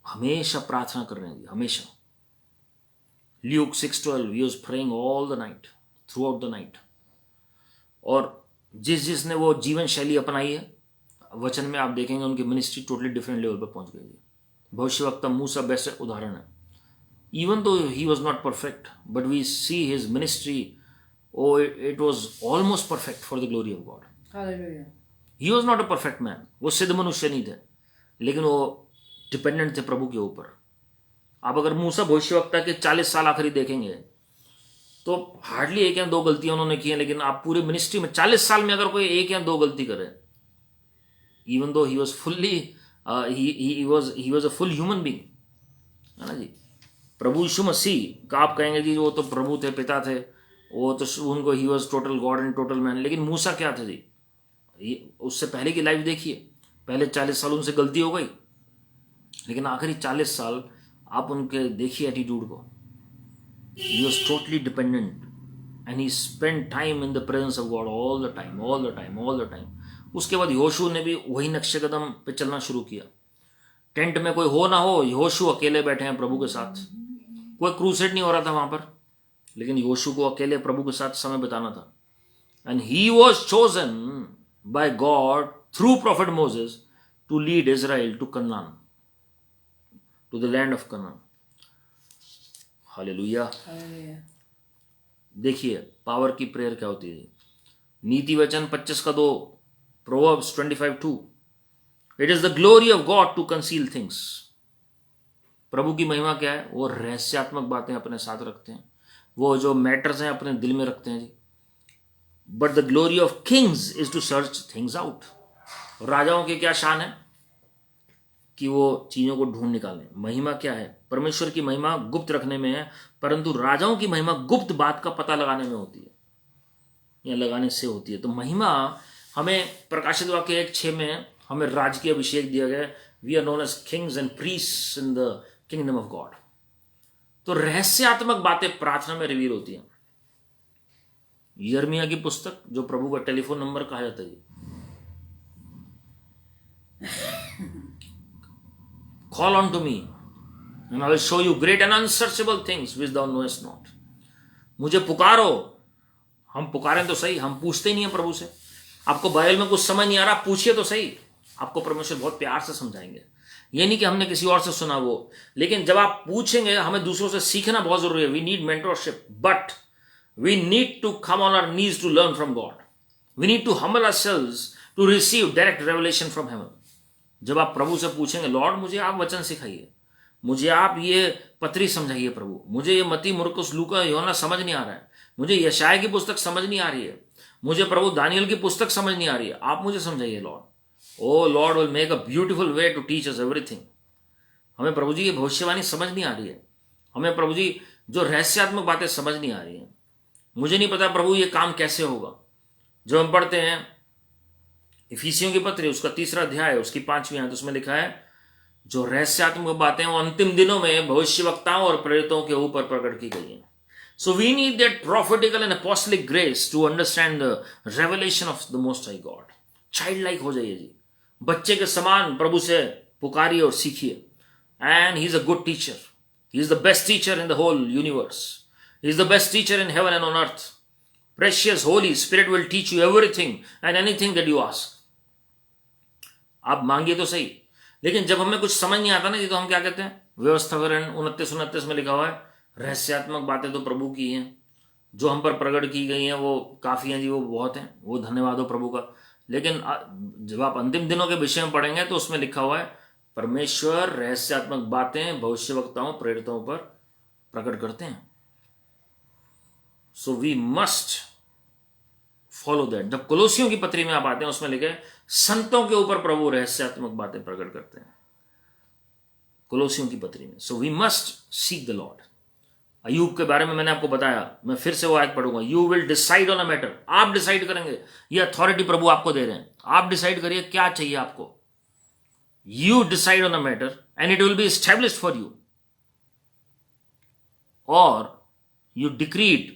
हमेशा प्रार्थना कर रहे हैं, हमेशा. Luke 6:12, he was praying all the night, throughout the night. और जिसने वो जीवन शैली अपनाई है, वचन में आप देखेंगे उनकी मिनिस्ट्री टोटली डिफरेंट लेवल पर पहुंच गई. भविष्यवक्ता मूसा बेस्ट उदाहरण है. Even though he was not perfect, but we see his ministry, it was almost perfect for the glory of God. He was not a perfect man, वो सिद्ध मनुष्य नहीं थे, लेकिन वो डिपेंडेंट थे प्रभु के ऊपर. आप अगर मूसा भविष्यवक्ता के 40 साल आखिरी देखेंगे तो हार्डली एक या दो गलतियां उन्होंने की हैं, लेकिन आप पूरी मिनिस्ट्री में 40 साल में अगर कोई एक या दो गलती करे, even though he was fully he was a full human being, है ना जी. प्रभु यीशु मसीह का आप कहेंगे कि वो तो प्रभु थे, पिता थे, वो तो उनको he was total God and total man. लेकिन मूसा क्या थे जी, उससे पहले की लाइफ देखिए. पहले 40 साल उनसे गलती हो गई, लेकिन आखिरी 40 साल आप उनके देखिए एटीट्यूड को. He was totally dependent, and he spent time in the presence of God all the time. उसके बाद यहोशू ने भी वही नक्शे कदम पे चलना शुरू किया. टेंट में कोई हो ना हो, यहोशू अकेले बैठे हैं प्रभु के साथ. कोई क्रूसेड नहीं हो रहा था वहां पर, लेकिन यहोशू को अकेले प्रभु के साथ समय बिताना था. And he was chosen by God through prophet Moses to lead Israel to Canaan, to the land of Canaan. Hallelujah. देखिए पावर की प्रेयर क्या होती है. नीति वचन 25:2, Proverbs 25:2, it is the glory of God to conceal things. प्रभु की महिमा क्या है, वो रहस्यात्मक बातें अपने साथ रखते हैं, वो जो मैटर्स हैं अपने दिल में रखते हैं जी. But the glory of kings is to search things out. राजाओं की क्या शान है कि वो चीजों को ढूंढ निकालें. महिमा क्या है, परमेश्वर की महिमा गुप्त रखने में है, परंतु राजाओं की महिमा गुप्त बात का पता लगाने में होती है, या लगाने से होती है. तो महिमा हमें प्रकाशित वाक्य 1:6 में हमें राजकीय अभिषेक दिया गया. We are known as kings and priests in the kingdom of God. तो रहस्यात्मक बातें प्रार्थना में रिवील होती हैं. यिर्मयाह की पुस्तक, जो प्रभु का टेलीफोन नंबर कहा जाता है, Call unto me, and I will show you great and unsearchable things which thou knowest not. मुझे पुकारो. हम पुकारें तो सही, हम पूछते ही नहीं है प्रभु से. आपको बाइबल में कुछ समझ नहीं आ रहा, पूछिए तो सही, आपको परमेश्वर बहुत प्यार से समझाएंगे. ये नहीं कि हमने किसी और से सुना वो, लेकिन जब आप पूछेंगे, हमें दूसरों से सीखना बहुत जरूरी है. We need mentorship, but we need to come on our knees to learn from God. We need to humble ourselves to receive direct revelation from heaven. जब आप प्रभु से पूछेंगे, लॉर्ड मुझे आप वचन सिखाइए, मुझे आप ये पत्री समझाइए प्रभु, मुझे ये मती, मुरकुस, लूका, योना समझ नहीं आ रहा है, मुझे यशाया की पुस्तक समझ नहीं आ रही है, मुझे प्रभु दानियल की पुस्तक समझ नहीं आ रही है, आप मुझे समझाइए Lord. O Lord will make a beautiful way to teach us everything. हमें प्रभु जी की भविष्यवाणी समझ नहीं आ रही है, हमें प्रभु जी जो रहस्यात्मक बातें समझ नहीं आ रही है. मुझे नहीं पता प्रभु ये काम कैसे होगा. जब हम पढ़ते हैं इफिसियों की पत्री, उसका 3रा अध्याय, उसकी 5वीं आयत, उसमें लिखा है जो रहस्यात्मक बातें वो अंतिम दिनों में भविष्यवक्ताओं और प्रेरितों के ऊपर प्रकट की गई हैं. So we need that prophetical and apostolic grace to understand the revelation of the most high God. Child like हो जाइए जी, बच्चे के समान प्रभु से पुकारिए और सीखिए. And he is a good teacher, he is the best teacher in the whole universe, he is the best teacher in heaven and on earth. Precious Holy Spirit will teach you everything and anything that you ask. आप मांगिए तो सही, लेकिन जब हमें कुछ समझ नहीं आता ना जी, तो हम क्या कहते हैं, व्यवस्थाकरण 29-29 में लिखा हुआ है, रहस्यात्मक बातें तो प्रभु की हैं, जो हम पर प्रकट की गई हैं वो काफ़ी हैं जी, वो बहुत हैं, वो धन्यवाद हो प्रभु का. लेकिन जब आप अंतिम दिनों के विषय में पढ़ेंगे तो उसमें लिखा हुआ है परमेश्वर रहस्यात्मक बातें भविष्यवक्ताओं, प्रेरितों पर प्रकट करते हैं. So we must follow that. जब कोलोसियों की पत्री में आप आते हैं, उसमें लिखे संतों के ऊपर प्रभु रहस्यात्मक बातें प्रकट करते हैं, कोलोसियों की पत्री में। So we must seek the Lord. Ayyub के बारे में मैंने आपको बताया, मैं फिर से वो आयत पढ़ूंगा, you will decide on a matter. आप डिसाइड करेंगे, ये अथॉरिटी प्रभु आपको दे रहे हैं, आप डिसाइड करिए क्या चाहिए आपको। You decide on a matter and it will be established for you, और you decree it,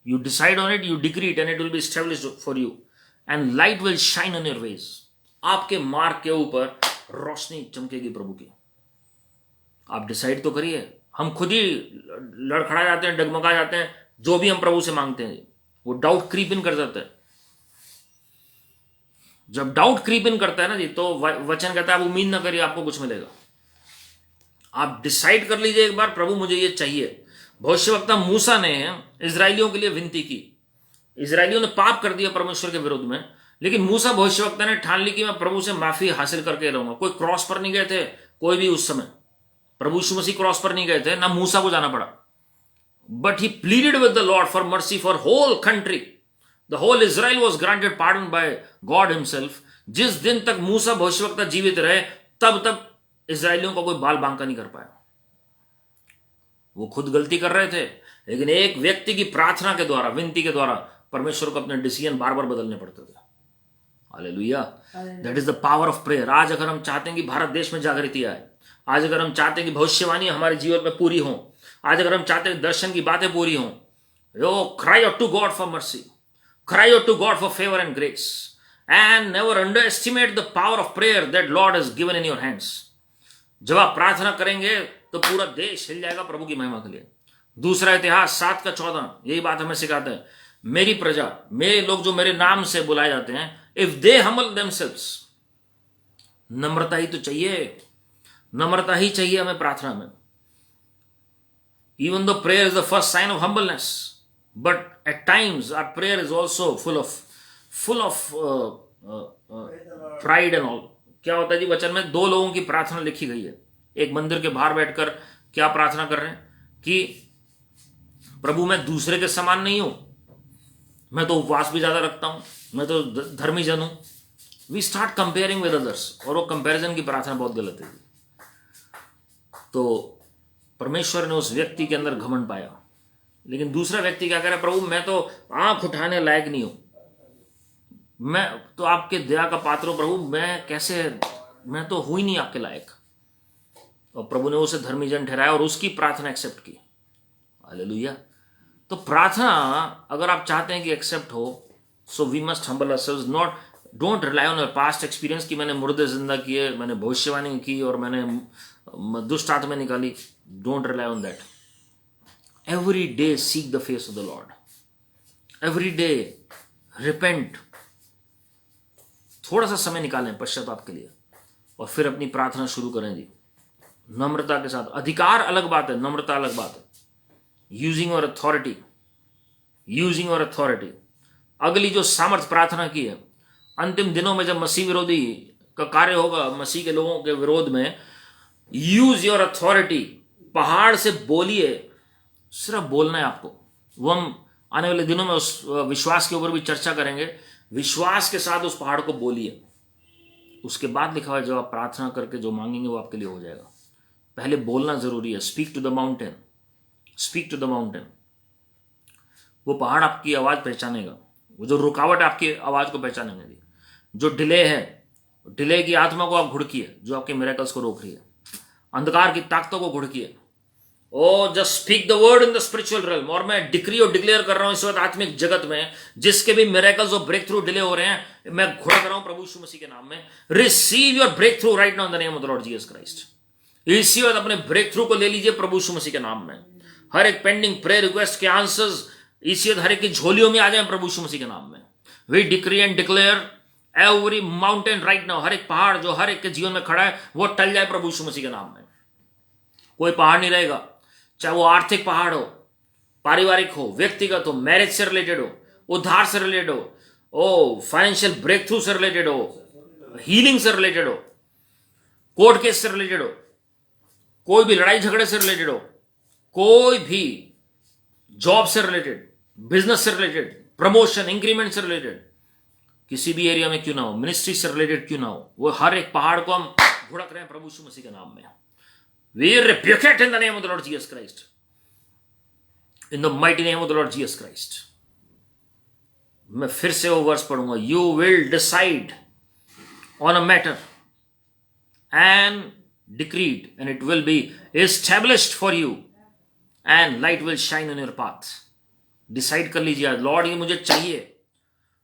you decide on it, you decree it and it will be established for you and light will shine on your ways। आपके मार्ग के ऊपर रोशनी चमकेगी प्रभु की। आप decide तो करिए। हम खुद ही लड़खड़ा जाते हैं, डगमगा जाते हैं, जो भी हम प्रभु से मांगते हैं वो डाउट क्रीप इन कर जाता है। जब डाउट क्रीप इन करता है ना जी, तो वचन कहता है आप उम्मीद ना करिए आपको कुछ मिलेगा। आप डिसाइड कर लीजिए एक बार, प्रभु मुझे ये चाहिए। भविष्यवक्ता मूसा ने इजरायलियों के लिए विनती की। इजरायलियों ने पाप कर दिया परमेश्वर के विरुद्ध में, लेकिन मूसा भविष्यवक्ता ने ठान ली कि मैं प्रभु से माफी हासिल करके रहूंगा। कोई क्रॉस पर नहीं गए थे, कोई भी उस समय प्रभु यीशु मसीह क्रॉस पर नहीं गए थे, ना मूसा को जाना पड़ा। But he pleaded with the Lord for mercy for whole country. The whole Israel was granted pardon by God himself. जिस दिन तक मूसा भविष्यवक्ता जीवित रहे, तब तक इजरायलियों का कोई बाल बांका नहीं कर पाया। वो खुद गलती कर रहे थे, लेकिन एक व्यक्ति की प्रार्थना के द्वारा, विनती के द्वारा परमेश्वर को अपने डिसीजन बार बार बदलने पड़ते थे। Hallelujah, that is the power of prayer. आज अगर हम चाहते हैं कि भारत देश में जागृति आए, आज अगर हम चाहते हैं कि भविष्यवाणी हमारे जीवन में पूरी हो, आज अगर हम चाहते हैं दर्शन की बातें पूरी हो, you cry out to God for mercy, cry out to God for favour and grace, and never underestimate the power of prayer that Lord has given in your hands. जब आप प्रार्थना करेंगे तो पूरा देश हिल जाएगा प्रभु की महिमा के लिए। दूसरा इतिहास 7:14 यही बात हमें सिखाता है, मेरी प्रजा, मेरे लोग जो मेरे नाम से बुलाए जाते हैं, इफ दे हम्बल देमसेल्व्स। नम्रता ही तो चाहिए, नम्रता ही चाहिए हमें प्रार्थना में। Even though prayer is the first sign of humbleness, but at times our prayer is also full of pride and all. क्या होता है जी, वचन में दो लोगों की प्रार्थना लिखी गई है। एक मंदिर के बाहर बैठकर क्या प्रार्थना कर रहे हैं कि प्रभु मैं दूसरे के समान नहीं हूं, मैं तो उपवास भी ज्यादा रखता हूं, मैं तो धर्मी जन हूं। We start comparing with others, और वो कंपैरिजन की प्रार्थना बहुत गलत है। तो परमेश्वर ने उस व्यक्ति के अंदर घमंड पाया, लेकिन दूसरा व्यक्ति क्या कह रहा है, प्रभु मैं तो आंख उठाने लायक नहीं हूं, मैं तो आपके दया का पात्र हूं प्रभु, मैं कैसे, मैं तो हुई नहीं आपके लायक। और प्रभु ने उसे धर्मी जन ठहराया और उसकी प्रार्थना एक्सेप्ट की। हालेलुया। तो प्रार्थना अगर आप चाहते हैं कि एक्सेप्ट हो, so we must humble ourselves, don't rely on your past experience कि मैंने मुर्दे जिंदा किए, मैंने भविष्यवाणी की और मैंने दुष्ट आत्मा निकाली। Don't rely on that. Every day seek the face of the Lord, every day repent. थोड़ा सा समय निकालें पश्चाताप के लिए और फिर अपनी प्रार्थना शुरू करें जी, नम्रता के साथ। अधिकार अलग बात है, नम्रता अलग बात है। यूजिंग और अथॉरिटी, यूजिंग और अथॉरिटी। अगली जो सामर्थ प्रार्थना की है, अंतिम दिनों में जब मसीह विरोधी का कार्य होगा, मसीह के लोगों के विरोध में, यूज योर अथॉरिटी। पहाड़ से बोलिए, सिर्फ बोलना है आपको। वो हम आने वाले दिनों में उस विश्वास के ऊपर भी चर्चा करेंगे। विश्वास के साथ उस पहाड़ को बोलिए। उसके बाद लिखा हुआ है, जब आप प्रार्थना करके जो मांगेंगे वो आपके लिए हो जाएगा। पहले बोलना जरूरी है। Speak to the mountain, speak to the mountain. वो पहाड़ आपकी आवाज पहचानेगा, वो जो रुकावट आपकी आवाज को पहचानेंगे। जो डिले है, डिले की आत्मा को आप घुड़किए, जो आपके मिरेकल्स को रोक रही है। अंधकार की ताकतों को घुड़किए। Oh just speak the word in the spiritual realm. और मैं डिक्री और डिक्लेयर कर रहा हूं इस वक्त आत्मिक जगत में, जिसके भी मिरेकल्स और ब्रेक थ्रू डिले हो रहे हैं, मैं घुड़क रहा हूं प्रभु यीशु मसीह के नाम में। Receive your breakthrough right now in the name of the Lord Jesus Christ. इसी वक्त अपने ब्रेक थ्रू को ले लीजिए प्रभु यीशु मसीह के नाम में। हर एक पेंडिंग प्रेयर रिक्वेस्ट के आंसर्स इसी वक्त हर एक की झोलियों में आ जाए प्रभु यीशु मसीह के नाम में। We decree and declare every mountain right now. हर एक पहाड़ जो हर एक के जीवन में खड़ा है वो टल जाए प्रभु यीशु मसीह के नाम में। कोई पहाड़ नहीं रहेगा, चाहे वो आर्थिक पहाड़ हो, पारिवारिक हो, व्यक्तिगत हो, मैरिज से रिलेटेड हो, उद्धार से रिलेटेड हो, ओ फाइनेंशियल ब्रेक थ्रू से रिलेटेड हो, हीलिंग से रिलेटेड हो, कोर्ट केस से रिलेटेड हो, कोई भी लड़ाई झगड़े से रिलेटेड हो, कोई भी जॉब से रिलेटेड, बिजनेस से रिलेटेड, प्रमोशन, इंक्रीमेंट से रिलेटेड, किसी भी एरिया में क्यों ना हो, मिनिस्ट्री से रिलेटेड क्यों ना हो, वो हर एक पहाड़ को हम भुड़क रहे हैं प्रभु यीशु मसीह के नाम में. We rebuke it in the name of the Lord Jesus Christ. In the mighty name of the Lord Jesus Christ. मैं फिर से वो वर्स पढ़ूंगा. You will decide on a matter and decreed, and it will be established for you, and light will shine on your path. Decide कर लीजिए, Lord ये मुझे चाहिए,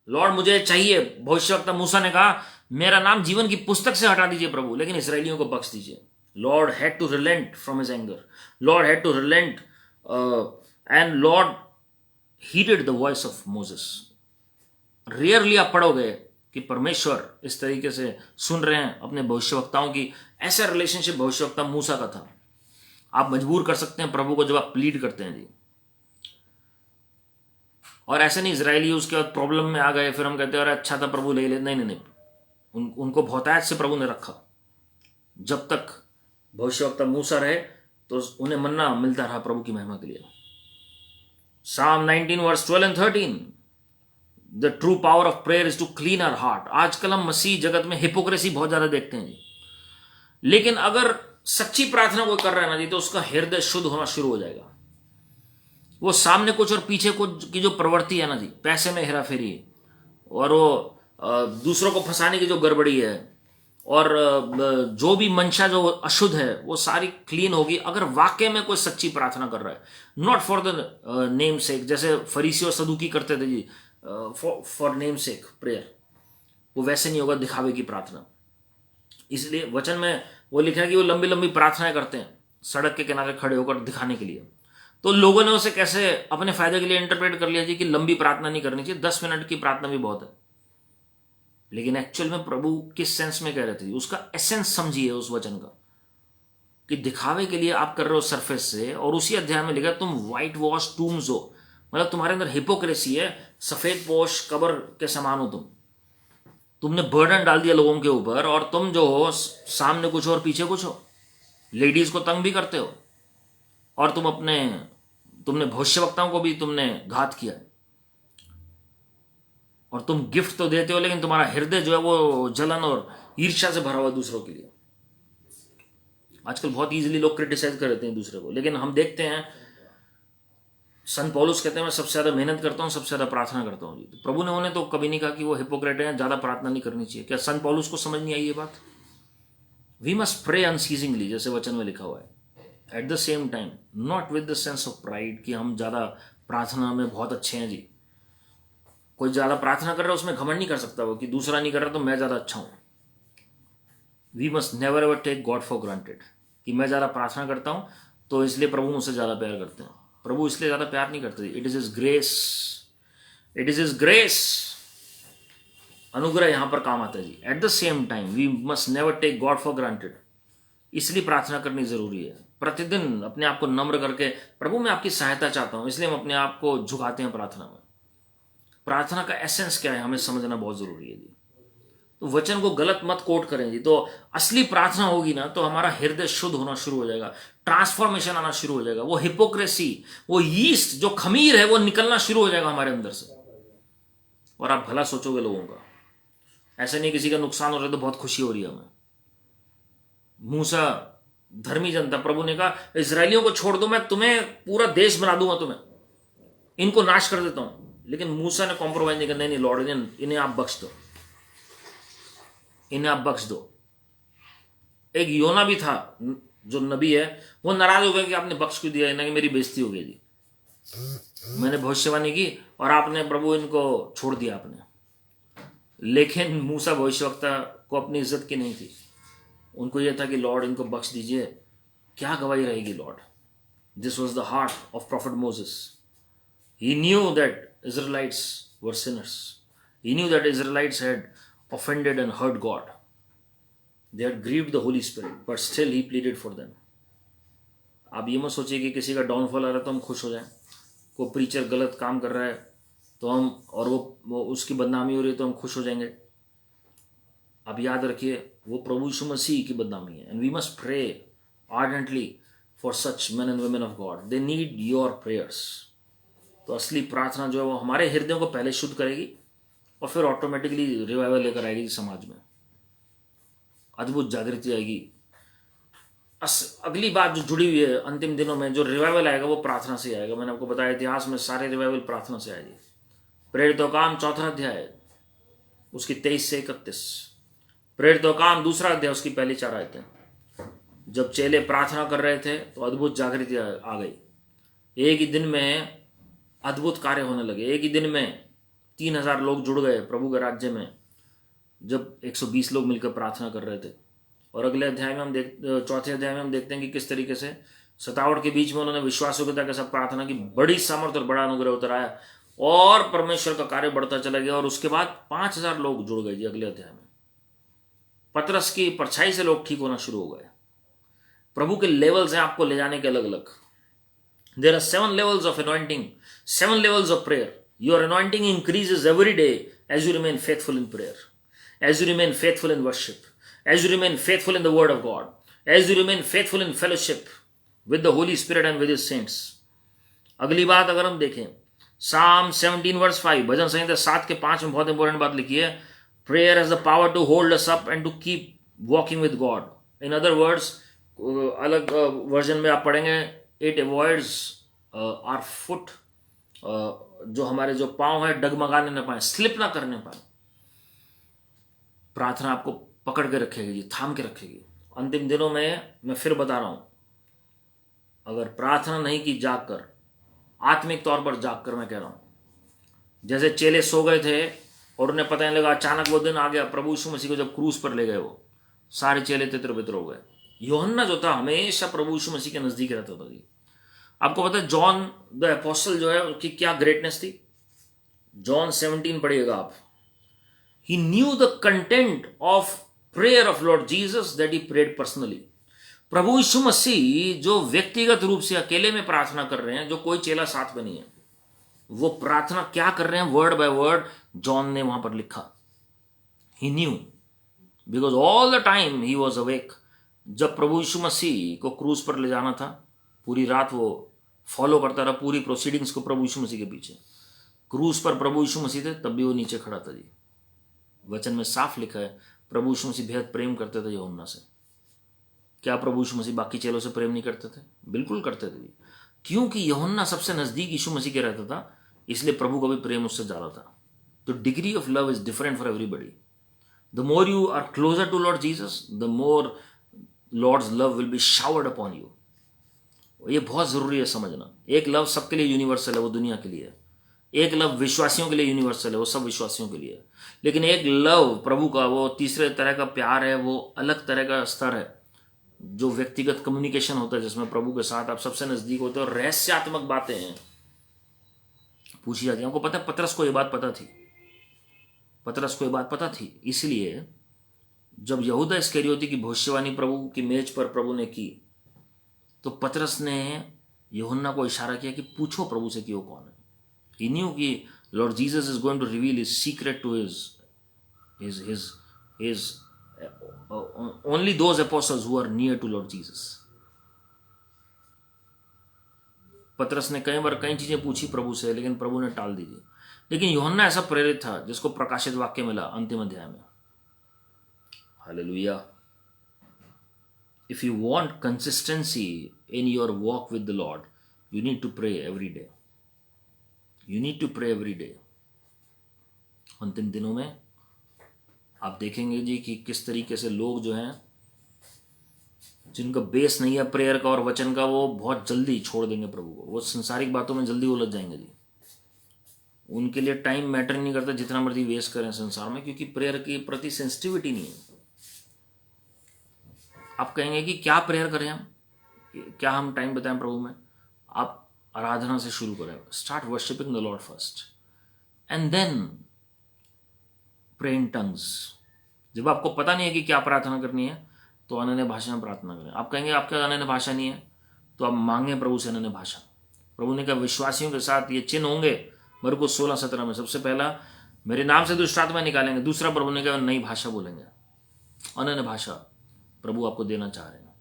लॉर्ड मुझे चाहिए. भविष्यवक्ता मूसा ने कहा मेरा नाम जीवन की पुस्तक से हटा दीजिए प्रभु, लेकिन इसराइलियों को बख्श दीजिए. Lord had to relent from his anger. Lord had to relent, and Lord heeded the voice of Moses. Rarely आप पढ़ोगे कि परमेश्वर इस तरीके से सुन रहे हैं अपने भविष्यवक्ताओं की. ऐसा रिलेशनशिप भविष्यवक्ता मूसा का था. आप मजबूर कर सकते हैं प्रभु को जब आप प्लीड करते हैं जी. और ऐसे नहीं इजरायली उसके बाद प्रॉब्लम में आ गए फिर हम कहते हैं अरे अच्छा था प्रभु ले ले. नहीं नहीं नहीं, उनको बहुतायत से प्रभु ने रखा. जब तक भविष्यवक्ता मूसा रहे तो उन्हें मन्ना मिलता रहा प्रभु की महिमा के लिए. Psalm 19 verse 12 and 13. The true power of prayer is to clean our heart. आजकल हम मसीह जगत में हिपोक्रेसी बहुत ज्यादा देखते हैं जी. लेकिन अगर सच्ची प्रार्थना कोई कर रहा है ना जी तो उसका हृदय शुद्ध होना शुरू हो जाएगा. वो सामने कुछ और पीछे कुछ की जो प्रवृत्ति है ना जी, पैसे में हेराफेरी और वो दूसरों को फंसाने की जो गड़बड़ी है और जो भी मंशा जो अशुद्ध है वो सारी क्लीन होगी अगर वाकई में कोई सच्ची प्रार्थना कर रहा है. नॉट फॉर द नेम सेक, जैसे फरीसी और सदुकी करते थे जी, फॉर नेम सेक प्रेयर. वो वैसे नहीं होगा दिखावे की प्रार्थना. इसलिए वचन में वो लिखा है कि वो लंबी लंबी प्रार्थनाएं करते हैं सड़क के किनारे खड़े होकर दिखाने के लिए. तो लोगों ने उसे कैसे अपने फायदे के लिए इंटरप्रेट कर लिया जी कि लंबी प्रार्थना नहीं करनी चाहिए, 10 मिनट की प्रार्थना भी बहुत है. लेकिन एक्चुअल में प्रभु किस सेंस में कह रहे थे, उसका एसेंस समझिए उस वचन का, कि दिखावे के लिए आप कर रहे हो सरफेस से. और उसी अध्याय में लिखा तुम व्हाइट वॉश टूम्स हो, मतलब तुम्हारे अंदर हिपोक्रेसी है, सफेद पोश कब्र के समान हो. तुमने बर्डन डाल दिया लोगों के ऊपर और तुम जो हो सामने कुछ और पीछे कुछ हो. लेडीज को तंग भी करते हो और तुमने भविष्यवक्ताओं को भी तुमने घात किया. और तुम गिफ्ट तो देते हो लेकिन तुम्हारा हृदय जो है वो जलन और ईर्ष्या से भरा हुआ दूसरों के लिए. आजकल बहुत इजीली लोग क्रिटिसाइज कर देते हैं दूसरे को. लेकिन हम देखते हैं संत पौलुस कहते हैं मैं सबसे ज्यादा मेहनत करता हूं, सबसे ज्यादा प्रार्थना करता हूं. तो प्रभु ने उन्हें तो कभी नहीं कहा कि वो हिपोक्रेट हैं, ज्यादा प्रार्थना नहीं करनी चाहिए. क्या संत पौलुस को समझ नहीं आई ये बात? वी मस्ट प्रे अनसीजिंगली, जैसे वचन में लिखा हुआ है. Eight the same time not with the sense of pride कि हम ज्यादा प्रार्थना में बहुत अच्छे हैं जी. कोई ज्यादा प्रार्थना कर रहा है उसमें घमंड नहीं कर सकता वो कि दूसरा नहीं कर रहा तो मैं ज्यादा अच्छा हूं. We must never ever take God for granted कि मैं ज्यादा प्रार्थना करता हूं तो इसलिए प्रभु मुझसे ज्यादा प्यार करते हैं. प्रभु इसलिए ज्यादा प्यार नहीं करते. It is his grace, it is his grace. अनुग्रह यहां पर काम आता है जी. At the same time we must never take God for granted. इसलिए प्रार्थना करनी जरूरी है. प्रतिदिन अपने आप को नम्र करके प्रभु मैं आपकी सहायता चाहता हूं, इसलिए हम अपने आप को झुकाते हैं प्रार्थना में. प्रार्थना का एसेंस क्या है हमें समझना बहुत जरूरी है जी. तो वचन को गलत मत कोट करें जी. तो असली प्रार्थना होगी ना तो हमारा हृदय शुद्ध होना शुरू हो जाएगा, ट्रांसफॉर्मेशन आना शुरू हो जाएगा. वो हिपोक्रेसी, वो यीस्ट जो खमीर है वो निकलना शुरू हो जाएगा हमारे अंदर से. और आप भला सोचोगे लोगों का. ऐसा नहीं किसी का नुकसान हो रहा है तो बहुत खुशी हो रही है हमें. मूसा धर्मी जनता, प्रभु ने कहा इजरायलियों को छोड़ दो, मैं तुम्हें पूरा देश बना दूंगा, तुम्हें इनको नाश कर देता हूं. लेकिन मूसा ने कॉम्प्रोमाइज नहीं करना. नहीं लॉर्ड इन्हें आप बख्श दो, इन्हें आप बख्श दो. एक योना भी था जो नबी है, वो नाराज हो गया कि आपने बख्श क्यों दिया, इन्हें मेरी बेइज्जती हो गई जी. मैंने भविष्यवाणी की और आपने प्रभु इनको छोड़ दिया आपने. लेकिन मूसा भविष्यवक्ता को अपनी इज्जत की नहीं थी. उनको यह था कि लॉर्ड इनको बख्श दीजिए, क्या गवाही रहेगी Lord. This was the heart of profit Moses. He knew that Israelites were sinners. He knew that Israelites had offended and hurt God. They had grieved the Holy Spirit, but still he pleaded for them. आप ये मत सोचिए कि किसी का downfall आ रहा है तो हम खुश हो जाएं. कोई प्रीचर गलत काम कर रहा है तो हम और वो उसकी बदनामी हो रही है तो हम खुश हो जाएंगे. आप याद रखिए वो प्रभु यीशु मसीह की बदनामी है. And we must pray ardently for such men and women of God. They need your prayers. तो असली प्रार्थना जो है वो हमारे हृदयों को पहले शुद्ध करेगी और फिर ऑटोमेटिकली रिवाइवल लेकर आएगी समाज में, अद्भुत जागृति आएगी। अगली बात जो जुड़ी हुई है अंतिम दिनों में, जो रिवाइवल आएगा वो प्रार्थना से आएगा। मैंने आपको बताया इतिहास में सारे रिवाइवल प्रार्थना से आएगी। प्रेरितों काम 4 अध्याय उसकी 23 से 31, प्रेरितों काम 2 अध्याय उसकी पहली 4 आयतें। जब चेले प्रार्थना कर रहे थे तो अद्भुत जागृति आ गई। एक ही दिन में अद्भुत कार्य होने लगे। एक ही दिन में 3000 लोग जुड़ गए प्रभु के राज्य में, जब 120 लोग मिलकर प्रार्थना कर रहे थे। और अगले अध्याय में हम 4थे अध्याय में हम देखते हैं कि किस तरीके से सतावट के बीच में उन्होंने विश्वासयोग्यता के साथ प्रार्थना की, बड़ी सामर्थ और बड़ा अनुग्रह उतर आया और परमेश्वर का कार्य बढ़ता चला गया। और उसके बाद 5000 लोग जुड़ गए जी अगले अध्याय में। पतरस की परछाई से लोग ठीक होना शुरू हो गए। प्रभु के लेवल्स हैं आपको ले जाने के अलग अलग। There are 7 levels of anointing, 7 levels of prayer. Your anointing increases every day as you remain faithful in prayer, as you remain faithful in worship, as you remain faithful in the word of God, as you remain faithful in fellowship with the Holy Spirit and with His saints. अगली बात अगर हम देखें, Psalm 17 verse 5, भजन संहिता 7 के 5 में बहुत important बात लिखी है, prayer has the power to hold us up and to keep walking with God. In other words, अलग वर्जन में आप पढ़ेंगे, it avoids our foot, जो हमारे जो पांव है डगमगाने न पाए, स्लिप ना करने पाए। प्रार्थना आपको पकड़ के रखेगी जी, थाम के रखेगी। अंतिम दिनों में मैं फिर बता रहा हूं, अगर प्रार्थना नहीं की जागकर, आत्मिक तौर पर जागकर, मैं कह रहा हूं, जैसे चेले सो गए थे और उन्हें पता नहीं लगा, अचानक वो दिन आ गया प्रभु यीशु मसीह को जब क्रूस पर ले गए, वो सारे चेले तितर बितर हो गए। यूहन्ना जो था हमेशा प्रभु यीशु मसीह के नजदीक रहता था जी। आपको पता है जॉन द अपोस्टल जो है उसकी क्या ग्रेटनेस थी? जॉन 17 पढ़िएगा आप। He knew the content of prayer of Lord Jesus that he prayed personally. प्रभु यीशु मसीह जो व्यक्तिगत रूप से अकेले में प्रार्थना कर रहे हैं, जो कोई चेला साथ में नहीं है, वो प्रार्थना क्या कर रहे हैं वर्ड बाय वर्ड जॉन ने वहां पर लिखा। He knew because all the time he was awake. जब प्रभु यीशु मसीह को क्रूज पर ले जाना था, पूरी रात वो फॉलो करता रहा पूरी प्रोसीडिंग्स को प्रभु यीशु मसीह के पीछे। क्रूज पर प्रभु यीशु मसीह थे, तब भी वो नीचे खड़ा था जी। वचन में साफ लिखा है प्रभु यीशु मसीह बेहद प्रेम करते थे यूहन्ना से। क्या प्रभु यीशु मसीह बाकी चेलों से प्रेम नहीं करते थे? बिल्कुल करते थे, क्योंकि यूहन्ना सबसे नजदीक यीशु मसीह के रहता था, इसलिए प्रभु का भी प्रेम उससे ज्यादा था। तो degree of love is different for everybody. The more you are closer to Lord Jesus, the more Lord's love will be showered upon you. ये बहुत जरूरी है समझना। एक लव सबके लिए यूनिवर्सल है, वो दुनिया के लिए है। एक लव विश्वासियों के लिए यूनिवर्सल है, वो सब विश्वासियों के लिए है। लेकिन एक लव प्रभु का, वो तीसरे तरह का प्यार है, वो अलग तरह का स्तर है, जो व्यक्तिगत कम्युनिकेशन होता है, जिसमें प्रभु के साथ आप सबसे नजदीक होते हैं और रहस्यात्मक बातें हैं पूछी जाती हैं। आपको पता है पतरस को ये बात पता थी, पतरस को ये बात पता थी। इसलिए जब यहूदा इस्करियोती की भविष्यवाणी प्रभु की मेज पर प्रभु ने की, तो पतरस ने यूहन्ना को इशारा किया कि पूछो प्रभु से कि वो कौन है। He knew कि Lord Jesus is going to reveal his secret to his only those apostles who are near to Lord Jesus. पतरस ने कई बार कई चीजें पूछी प्रभु से, लेकिन प्रभु ने टाल दी। लेकिन यूहन्ना ऐसा प्रेरित था जिसको प्रकाशित वाक्य मिला अंतिम अध्याय में। Hallelujah. If you want consistency in your walk with the Lord, you need to pray every day. You need to pray every day. अंतिम दिनों में आप देखेंगे जी कि किस तरीके से लोग जो हैं, जिनका बेस नहीं है प्रेयर का और वचन का, वो बहुत जल्दी छोड़ देंगे प्रभु को। वो संसारिक बातों में जल्दी उलझ जाएंगे जी। उनके लिए टाइम मैटर नहीं करता, जितना मर्जी वेस्ट करें संसार में, क्योंकि प्रेयर के प्रति सेंसिटिविटी नहीं है। आप कहेंगे कि क्या प्रेयर करें हम, क्या हम टाइम बताएं प्रभु में? आप आराधना से शुरू करें। Start worshipping the Lord first and then pray in tongues. जब आपको पता नहीं है कि क्या प्रार्थना करनी है, तो अनन्य भाषा में प्रार्थना करें। आप कहेंगे आपके अनन्य भाषा नहीं है, तो आप मांगे प्रभु से अनन्य भाषा। प्रभु ने कहा विश्वासियों के साथ ये चिन्ह होंगे, मरकुस 16:17 में। सबसे पहला मेरे नाम से दुष्ट आत्मा निकालेंगे। दूसरा प्रभु ने कहा नई भाषा बोलेंगे। अनन्य भाषा प्रभु आपको देना चाह रहे हैं।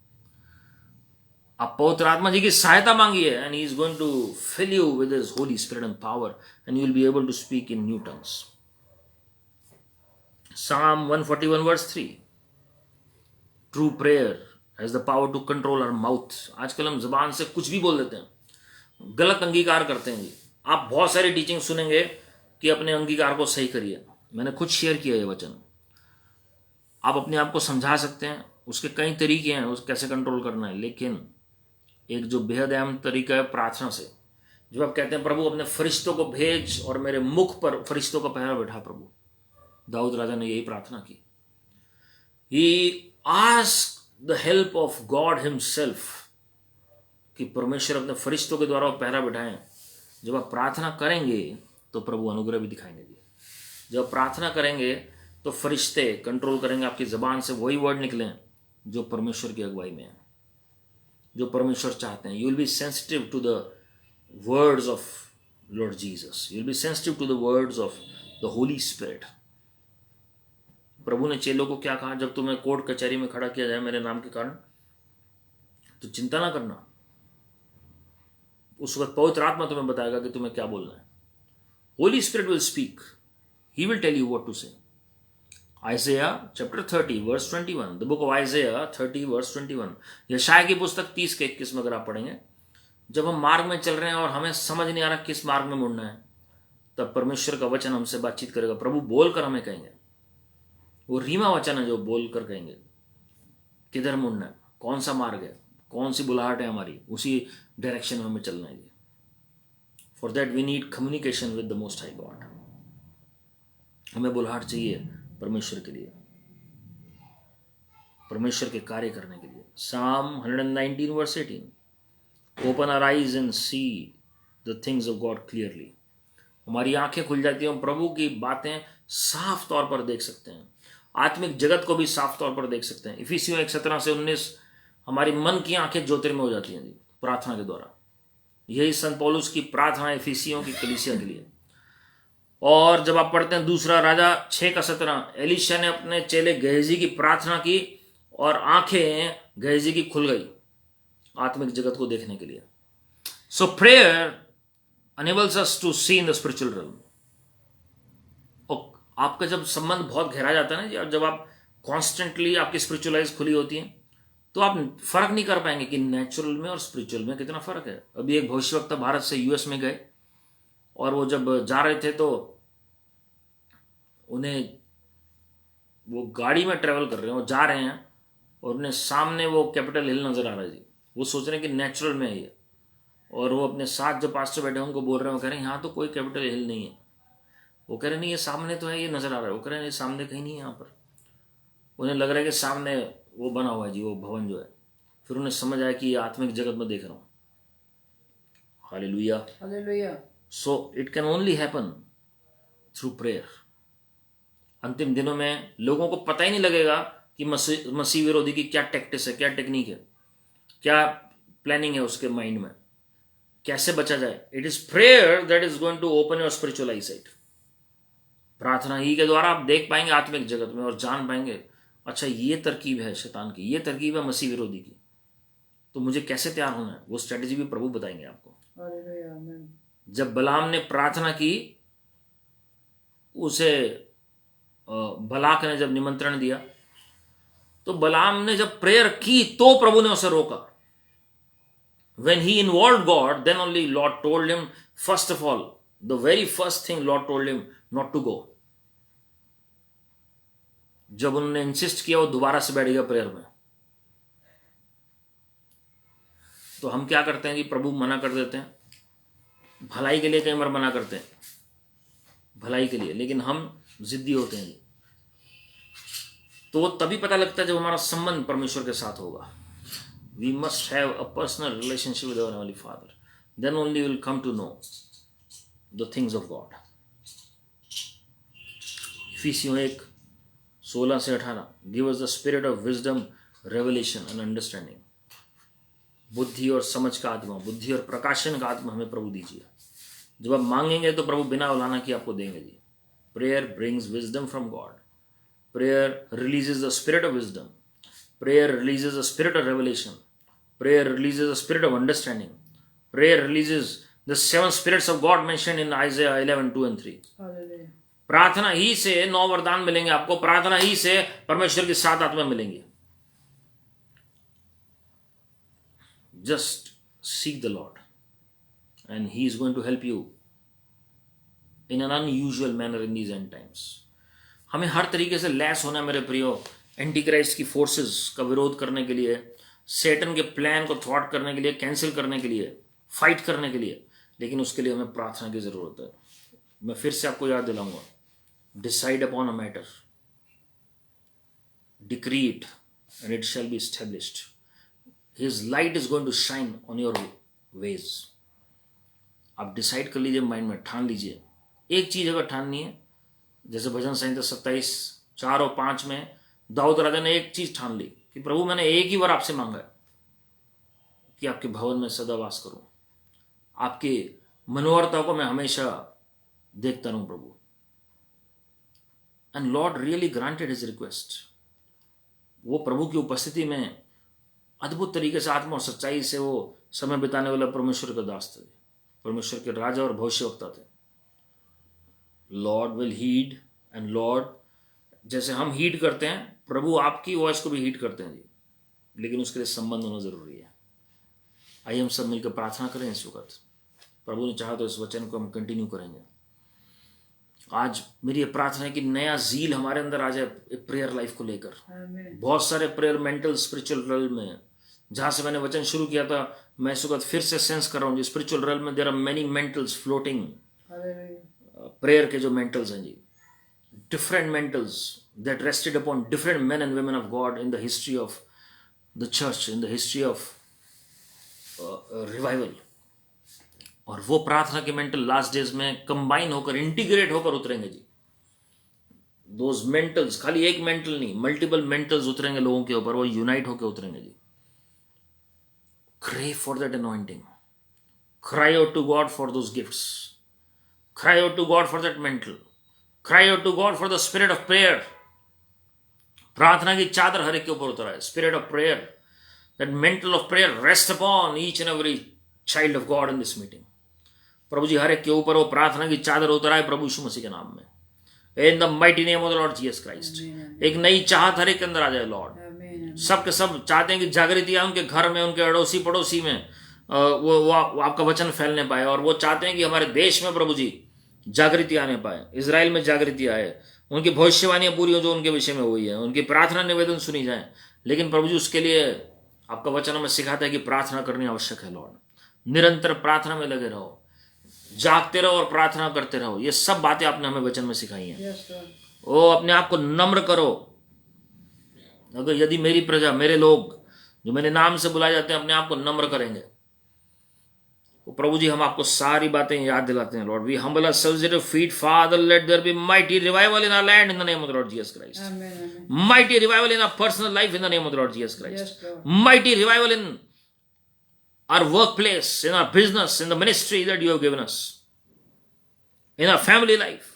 आप पवित्र आत्मा जी की सहायता मांगिए and he is going to fill you with his Holy Spirit and power and you will be able to speak in new tongues. Psalm 141 verse 3. True prayer has the power to control our mouth. आजकल हम जबान से कुछ भी बोल देते हैं, गलत अंगीकार करते हैं जी. आप बहुत सारी टीचिंग सुनेंगे कि अपने अंगीकार को सही करिए. मैंने खुद शेयर किया ये वचन. आप अपने आप को समझा सकते हैं, उसके कई तरीके हैं उस कैसे कंट्रोल करना है, लेकिन एक जो बेहद अहम तरीका है प्रार्थना से. जब आप कहते हैं प्रभु अपने फरिश्तों को भेज और मेरे मुख पर फरिश्तों का पहरा बैठा, प्रभु दाऊद राजा ने यही प्रार्थना की. He asked the help of God himself कि परमेश्वर अपने फरिश्तों के द्वारा पहरा बैठाएं. जब आप प्रार्थना करेंगे तो प्रभु अनुग्रह भी दिखाएंगे जी. जब प्रार्थना करेंगे तो फरिश्ते कंट्रोल करेंगे आपकी जबान से वही वर्ड निकलें जो परमेश्वर की अगुवाई में है, जो परमेश्वर चाहते हैं. You will be sensitive to the words of Lord Jesus. You will be sensitive to the words of the Holy Spirit. प्रभु ने चेलों को क्या कहा, जब तुम्हें कोर्ट कचहरी में खड़ा किया जाए मेरे नाम के कारण तो चिंता ना करना. उस वक्त पवित्र आत्मा तुम्हें बताएगा कि तुम्हें क्या बोलना है. Holy Spirit will speak. He will tell you what to say. Isaiah chapter 30 verse 21. The book of Isaiah 30 verse 21. Yashaya की पुस्तक 30 के 21 में अगर आप पढ़ेंगे, जब हम मार्ग में चल रहे हैं और हमें समझ नहीं आ रहा किस मार्ग में मुड़ना है, तब परमेश्वर का वचन हमसे बातचीत करेगा. प्रभु बोलकर हमें कहेंगे. वो रीमा वचन है जो बोलकर कहेंगे किधर मुड़ना है, कौन सा मार्ग है, कौन सी बुलाहट है हमारी, उसी डायरेक्शन में हमें चलना है. For that we need communication with the most high God. हमें बुलाहट चाहिए परमेश्वर के लिए, परमेश्वर के कार्य करने के लिए. Psalm 119 verse 18. Open our eyes and see the things of God clearly. हमारी आंखें खुल जाती हैं, हम प्रभु की बातें साफ तौर पर देख सकते हैं, आत्मिक जगत को भी साफ तौर पर देख सकते हैं. इफिसियों 1:17 से 19. हमारी मन की आंखें ज्योतिर्मय हो जाती हैं जी प्रार्थना के द्वारा. यही संत पौलुस की प्रार्थना है इफिसियों की कलीसिया के लिए. और जब आप पढ़ते हैं दूसरा राजा 6:17, एलीशा ने अपने चेले गेहजी की प्रार्थना की और आंखें गेहजी की खुल गई आत्मिक जगत को देखने के लिए. सो prayer enables us to see in the spiritual realm. और आपका जब संबंध बहुत गहरा जाता है ना जी, और जब आप कॉन्स्टेंटली आपकी स्पिरिचुअल आइज खुली होती हैं, तो आप फर्क नहीं कर पाएंगे कि नेचुरल में और स्पिरिचुअल में कितना फर्क है. अभी एक भविष्यवक्ता भारत से यूएस में गए और वो जब जा रहे थे तो उन्हें वो गाड़ी में ट्रेवल कर रहे हैं, वो जा रहे हैं और उन्हें सामने वो कैपिटल हिल नजर आ रहा है जी. वो सोच रहे हैं कि नेचुरल में है ये, और वो अपने साथ जो पास्टर बैठे हैं उनको बोल रहे हैं, वो कह रहे हैं यहाँ तो कोई कैपिटल हिल नहीं है. वो कह रहे नहीं ये सामने तो है, ये नजर आ रहा है. वो कह रहे हैं ये सामने कहीं नहीं है यहाँ पर. उन्हें लग रहा है कि सामने वो बना हुआ है जी, वो भवन जो है. फिर उन्हें समझ आया कि ये आत्मिक जगत में देख रहा हूँ. Hallelujah, hallelujah. So it can only happen through prayer. अंतिम दिनों में लोगों को पता ही नहीं लगेगा कि मसीह विरोधी की क्या टैक्टिक्स है, क्या टेक्निक है, क्या प्लानिंग है उसके माइंड में, कैसे बचा जाए. It is prayer that is going to open your spiritual eyesight. प्रार्थना ही के द्वारा आप देख पाएंगे आत्मिक जगत में और जान पाएंगे अच्छा ये तरकीब है शैतान की, ये तरकीब है मसीह विरोधी की, तो मुझे कैसे तैयार होना है. वो स्ट्रेटेजी भी प्रभु बताएंगे आपको. जब बलाम ने प्रार्थना की, उसे बलाक ने जब निमंत्रण दिया, तो बलाम ने जब प्रेयर की तो प्रभु ने उसे रोका. When he involved God, then only Lord told him, first of all, the very first thing Lord told him not to go. जब उन्होंने इंसिस्ट किया वो दोबारा से बैठ गया प्रेयर में. तो हम क्या करते हैं कि प्रभु मना कर देते हैं, भलाई के लिए कई बार मना करते हैं, भलाई के लिए, लेकिन हम जिद्दी होते हैं. तो वो तभी पता लगता है जब हमारा संबंध परमेश्वर के साथ होगा. We must have a personal relationship with our Heavenly Father. Then only we will come to know the things of God. Ephesians 1:16 से 18. Give us the spirit of wisdom, revelation and understanding. बुद्धि और समझ का आत्मा, बुद्धि और प्रकाशन का आत्मा हमें प्रभु दीजिए. जब आप मांगेंगे तो प्रभु बिना उलाना कि आपको देंगे जी. Prayer brings wisdom from God. Prayer releases the spirit of wisdom. Prayer releases the spirit of revelation. Prayer releases a spirit of understanding. Prayer releases the 7 spirits of God mentioned in Isaiah 11:2-3. Hallelujah. प्रार्थना ही से 9 वरदान मिलेंगे आपको, प्रार्थना ही से परमेश्वर की 7 आत्मा मिलेंगी. Just seek the Lord and He is going to help you in an unusual manner in these end times. हमें हर तरीके से लैस होना है मेरे प्रियो, एंटी क्राइस्ट की फोर्सेस का विरोध करने के लिए, सैटन के प्लान को थ्वाट करने के लिए, कैंसिल करने के लिए, फाइट करने के लिए. लेकिन उसके लिए हमें प्रार्थना की जरूरत है. मैं फिर से आपको याद दिलाऊंगा, decide upon a matter, decree it and it shall be established. His light is going to shine on your ways. आप डिसाइड कर लीजिए, माइंड में ठान लीजिए. एक चीज अगर ठाननी है, जैसे भजन संहिता 27:4 और 5 में दाऊद राजा ने एक चीज ठान ली कि प्रभु मैंने एक ही बार आपसे मांगा है कि आपके भवन में सदा वास करूं, आपके मनोहरता को मैं हमेशा देखता रहूं प्रभु. And Lord really granted his request. वो प्रभु की उपस्थिति में अद्भुत तरीके से आत्मा और सच्चाई से वो समय बिताने वाला परमेश्वर का दास थे, परमेश्वर के राजा और भविष्यवक्ता थे. Lord will heed and Lord, जैसे हम हीड करते हैं, प्रभु आपकी वॉइस को भी हीड करते हैं जी, लेकिन उसके लिए संबंध होना जरूरी है. आइए हम सब मिलकर प्रार्थना करें इस वक्त. प्रभु ने चाहा तो इस वचन को हम कंटिन्यू करेंगे. आज मेरी ये प्रार्थना है कि नया जील हमारे अंदर आ जाए प्रेयर लाइफ को लेकर. बहुत सारे प्रेयर मेंटल स्पिरिचुअल रेल्म में, जहां से मैंने वचन शुरू किया था, मैं इस वक्त फिर से सेंस कर रहा हूँ जी, स्पिरिचुअल रेल्म में there are many mantles floating. Prayer के जो मेंटल्स हैं जी, different mentals that rested upon different men and women of God in the history of the church, in the history of revival. और वो प्रार्थना के मेंटल लास्ट डेज में combine होकर, integrate होकर उतरेंगे जी. दोज मेंटल्स, खाली एक मेंटल नहीं, मल्टीपल मेंटल्स उतरेंगे लोगों के ऊपर, वो यूनाइट होकर उतरेंगे जी. Crave for that anointing. Cry out to God for those gifts. Cry out to God for that mental. Cry out to God for the spirit of prayer. प्रार्थना की चादर हर एक के ऊपर उतर आए. Spirit of prayer, that mantle of prayer rest upon each and every child of God in this meeting. प्रभु जी हर एक के ऊपर वो प्रार्थना की चादर उतर आए प्रभु यीशु मसीह के नाम में. In the mighty name of the Lord Jesus Christ. एक नई चाहत हर एक के अंदर आ जाए लॉर्ड. सब के सब चाहते हैं कि जागृति आए उनके घर में, उनके अड़ोसी पड़ोसी में, वो आपका वचन फैलने पाए. और वो चाहते हैं कि हमारे देश में प्रभु जी जागृति आने पाए, इजराइल में जागृति आए, उनकी भविष्यवाणियां पूरी हो जो उनके विषय में हुई है, उनकी प्रार्थना निवेदन सुनी जाए. लेकिन प्रभु जी उसके लिए आपका वचन हमें सिखाता है कि प्रार्थना करनी आवश्यक है लॉर्ड. निरंतर प्रार्थना में लगे रहो, जागते रहो और प्रार्थना करते रहो. ये सब बातें आपने हमें वचन में सिखाई हैं. ओ अपने आप को नम्र करो. अगर यदि मेरी प्रजा, मेरे लोग जो मेरे नाम से बुलाए जाते हैं, अपने आप को नम्र करेंगे, तो प्रभु जी हम आपको सारी बातें याद दिलाते हैं. Lord we humble ourselves at your feet, Father, let there be mighty revival in our land in the name of the Lord Jesus Christ. Amen. Mighty revival in our personal life in the name of the Lord Jesus Christ. Yes, mighty revival in our workplace, in our business, in the ministry that you have given us, in our family life,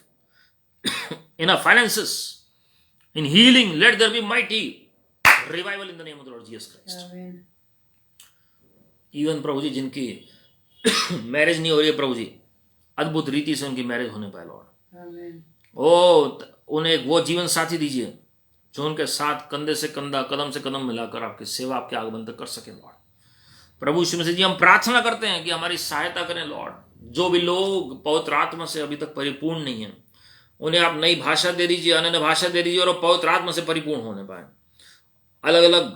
in our finances, in healing. Let there be mighty revival in the name of the Lord Jesus Christ. Amen. Even प्रभु जी जिनकी marriage नहीं हो रही है, प्रभु जी अद्भुत रीति से उनकी marriage होने पाए लॉर्ड. ओ उन्हें वो जीवन साथी दीजिए जो उनके साथ कंधे से कंधा, कदम से कदम मिलाकर आपकी सेवा, आपके आगमन तक कर सके लॉर्ड. प्रभु यीशु मसीह जी हम प्रार्थना करते हैं कि हमारी सहायता करें लॉर्ड. जो भी लोग पवित्र आत्मा से अभी तक परिपूर्ण नहीं है, उन्हें आप नई भाषा दे दीजिए, अनन्य भाषा दे दीजिए, और वो पवित्र आत्मा से परिपूर्ण होने पाए. अलग अलग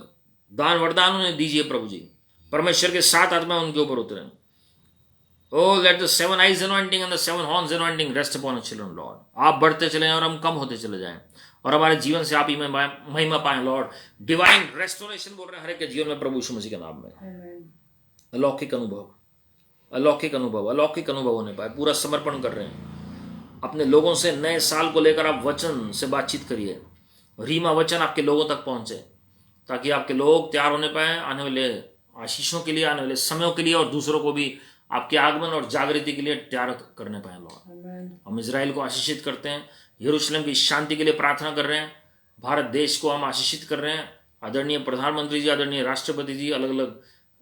दान वरदान उन्हें दीजिए प्रभु जी. परमेश्वर के 7 आत्मा उनके ऊपर उतरे. Oh, let the 7 eyes anointing and the 7 horns anointing rest upon our children, Lord. आप बढ़ते चले जाएं और हम कम होते चले जाएं, और हमारे जीवन से आप ही महिमा पाएं लॉर्ड. डिवाइन रेस्टोरेशन बोल रहे हैं हर एक के जीवन में प्रभु यीशु मसीह के नाम में. अलौकिक अनुभव, अलौकिक अनुभव, अलौकिक अनुभव होने पाए. पूरा समर्पण कर रहे हैं अपने लोगों से. नए साल को लेकर आप वचन से बातचीत करिए, रीमा वचन आपके लोगों तक पहुंचे, ताकि आपके लोग तैयार होने पाए आने वाले आशीषों के लिए, आने वाले समयों के लिए, और दूसरों को भी आपके आगमन और जागृति के लिए तैयार करने पाए लॉर्ड. हम इजराइल को आशीषित करते हैं, यरूशलेम की शांति के लिए प्रार्थना कर रहे हैं, भारत देश को हम आशीषित कर रहे हैं. आदरणीय प्रधानमंत्री जी, आदरणीय राष्ट्रपति जी, अलग अलग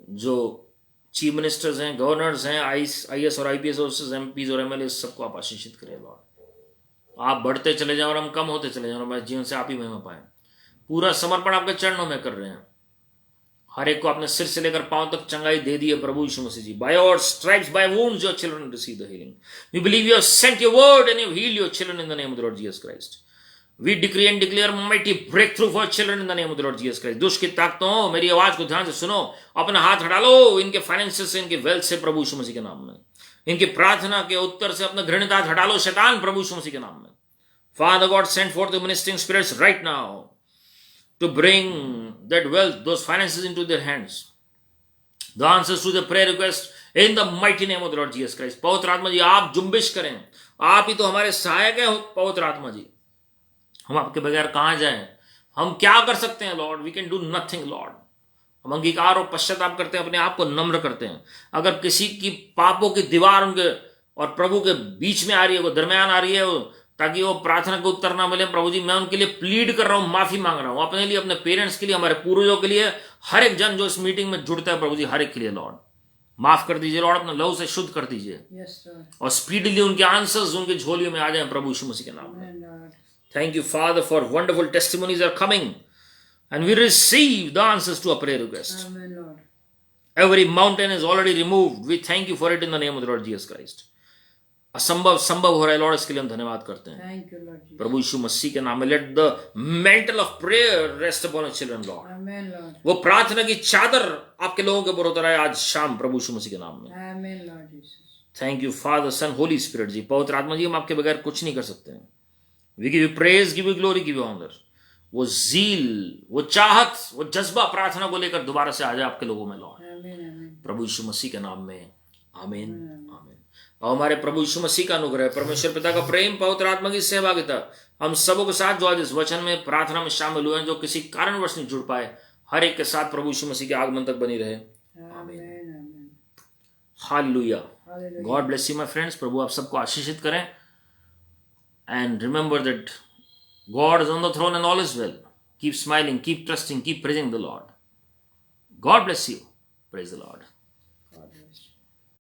जो चीफ मिनिस्टर्स हैं, गवर्नर्स हैं, IAS और IPS ऑफिसर्स, MPs और MLAs, सबको आप आशीषित करें लॉर्ड। आप बढ़ते चले जाएं और हम कम होते चले जाएं और हमारे जीवन से आप ही महिमा पाएं। पूरा समर्पण आपके चरणों में कर रहे हैं। हर एक को आपने सिर से लेकर पांव तक चंगाई दे दी है प्रभु Yeshu Masih ji. By your stripes, by wounds your children receive the healing. We believe you have sent your word and you heal your children in the name of the Lord Jesus Christ. We decree and declare mighty breakthrough for children in the name of the Lord Jesus Christ. दुष्ट की ताकतों, मेरी आवाज को ध्यान से सुनो, अपना हाथ हटा लो इनके फाइनेंसेस से, इनके वेल्थ से प्रभु यीशु मसीह के नाम में। इनकी प्रार्थना के उत्तर से अपना घृणित हाथ हटा लो शैतान, प्रभु यीशु मसीह के नाम में। Father God, send forth the ministering spirits right now to bring that wealth, those finances into their hands. The answers to the prayer request in the mighty name of the Lord Jesus Christ. पवित्र आत्मा जी आप जुम्बिश करें, आप ही तो हमारे सहायक हैं पवित्र आत्मा जी। हम आपके बगैर कहां जाएं? हम क्या कर सकते हैं Lord? We can do nothing Lord. हम अंगीकार और पश्चाताप करते हैं, अपने आप को नम्र करते हैं। अगर किसी की पापों की दीवार उनके और प्रभु के बीच में आ रही है, वो दरमियान आ रही है, ताकि वो प्रार्थना को उत्तर ना मिले, प्रभु जी मैं उनके लिए प्लीड कर रहा हूं, माफी मांग रहा हूं, अपने लिए, अपने पेरेंट्स के लिए, हमारे पूर्वजों के लिए, हर एक जन जो इस मीटिंग में जुड़ता है प्रभु जी, हर एक के लिए लॉर्ड माफ कर दीजिए लॉर्ड, अपने लहू से शुद्ध कर दीजिए और स्पीडली उनके आंसर्स उनके झोलियों में आ जाए प्रभु यीशु मसीह के नाम में। Thank you, Father, for wonderful testimonies are coming, and we receive the answers to our prayer request. Amen, Lord. Every mountain is already removed. We thank you for it in the name of the Lord Jesus Christ. असंभव संभव हो रहा है Lord, इसके लिए हम धन्यवाद करते हैं Thank you, Lord Jesus. प्रभु यीशु मसीह के नाम में। Let the mantle of prayer rest upon your children Lord. Amen, Lord. वो प्रार्थना की चादर आपके लोगों के ऊपर उतर आए आज शाम प्रभु यीशु मसीह के नाम में। Amen, Lord Jesus. Thank you Father, Son, Holy Spirit ji. पवित्र आत्मा जी हम आपके बगैर कुछ नहीं कर सकते हैं। We give you praise, give you glory, give you honour. वो जील, वो चाहत, वो जज्बा प्रार्थना को लेकर दोबारा से आ जाए आपके लोगों में लॉर्ड, Amen, amen. प्रभु यीशु मसीह के नाम में। आमीन, आमीन। और हमारे प्रभु यीशु मसीह का अनुग्रह, परमेश्वर पिता का प्रेम, पवित्र आत्मा की सहभागिता हम सबों के साथ जो आज इस वचन में प्रार्थना में शामिल हुए हैं, जो किसी कारणवश नहीं जुड़ पाए, हर एक के साथ प्रभु यीशु मसीह के आगमन तक बनी रहे। Amen, amen. Hallelujah. Hallelujah. God bless you my friends. प्रभु आप सबको आशीषित करें। And remember that God is on the throne and all is well. Keep smiling, keep trusting, keep praising the Lord. God bless you. Praise the Lord.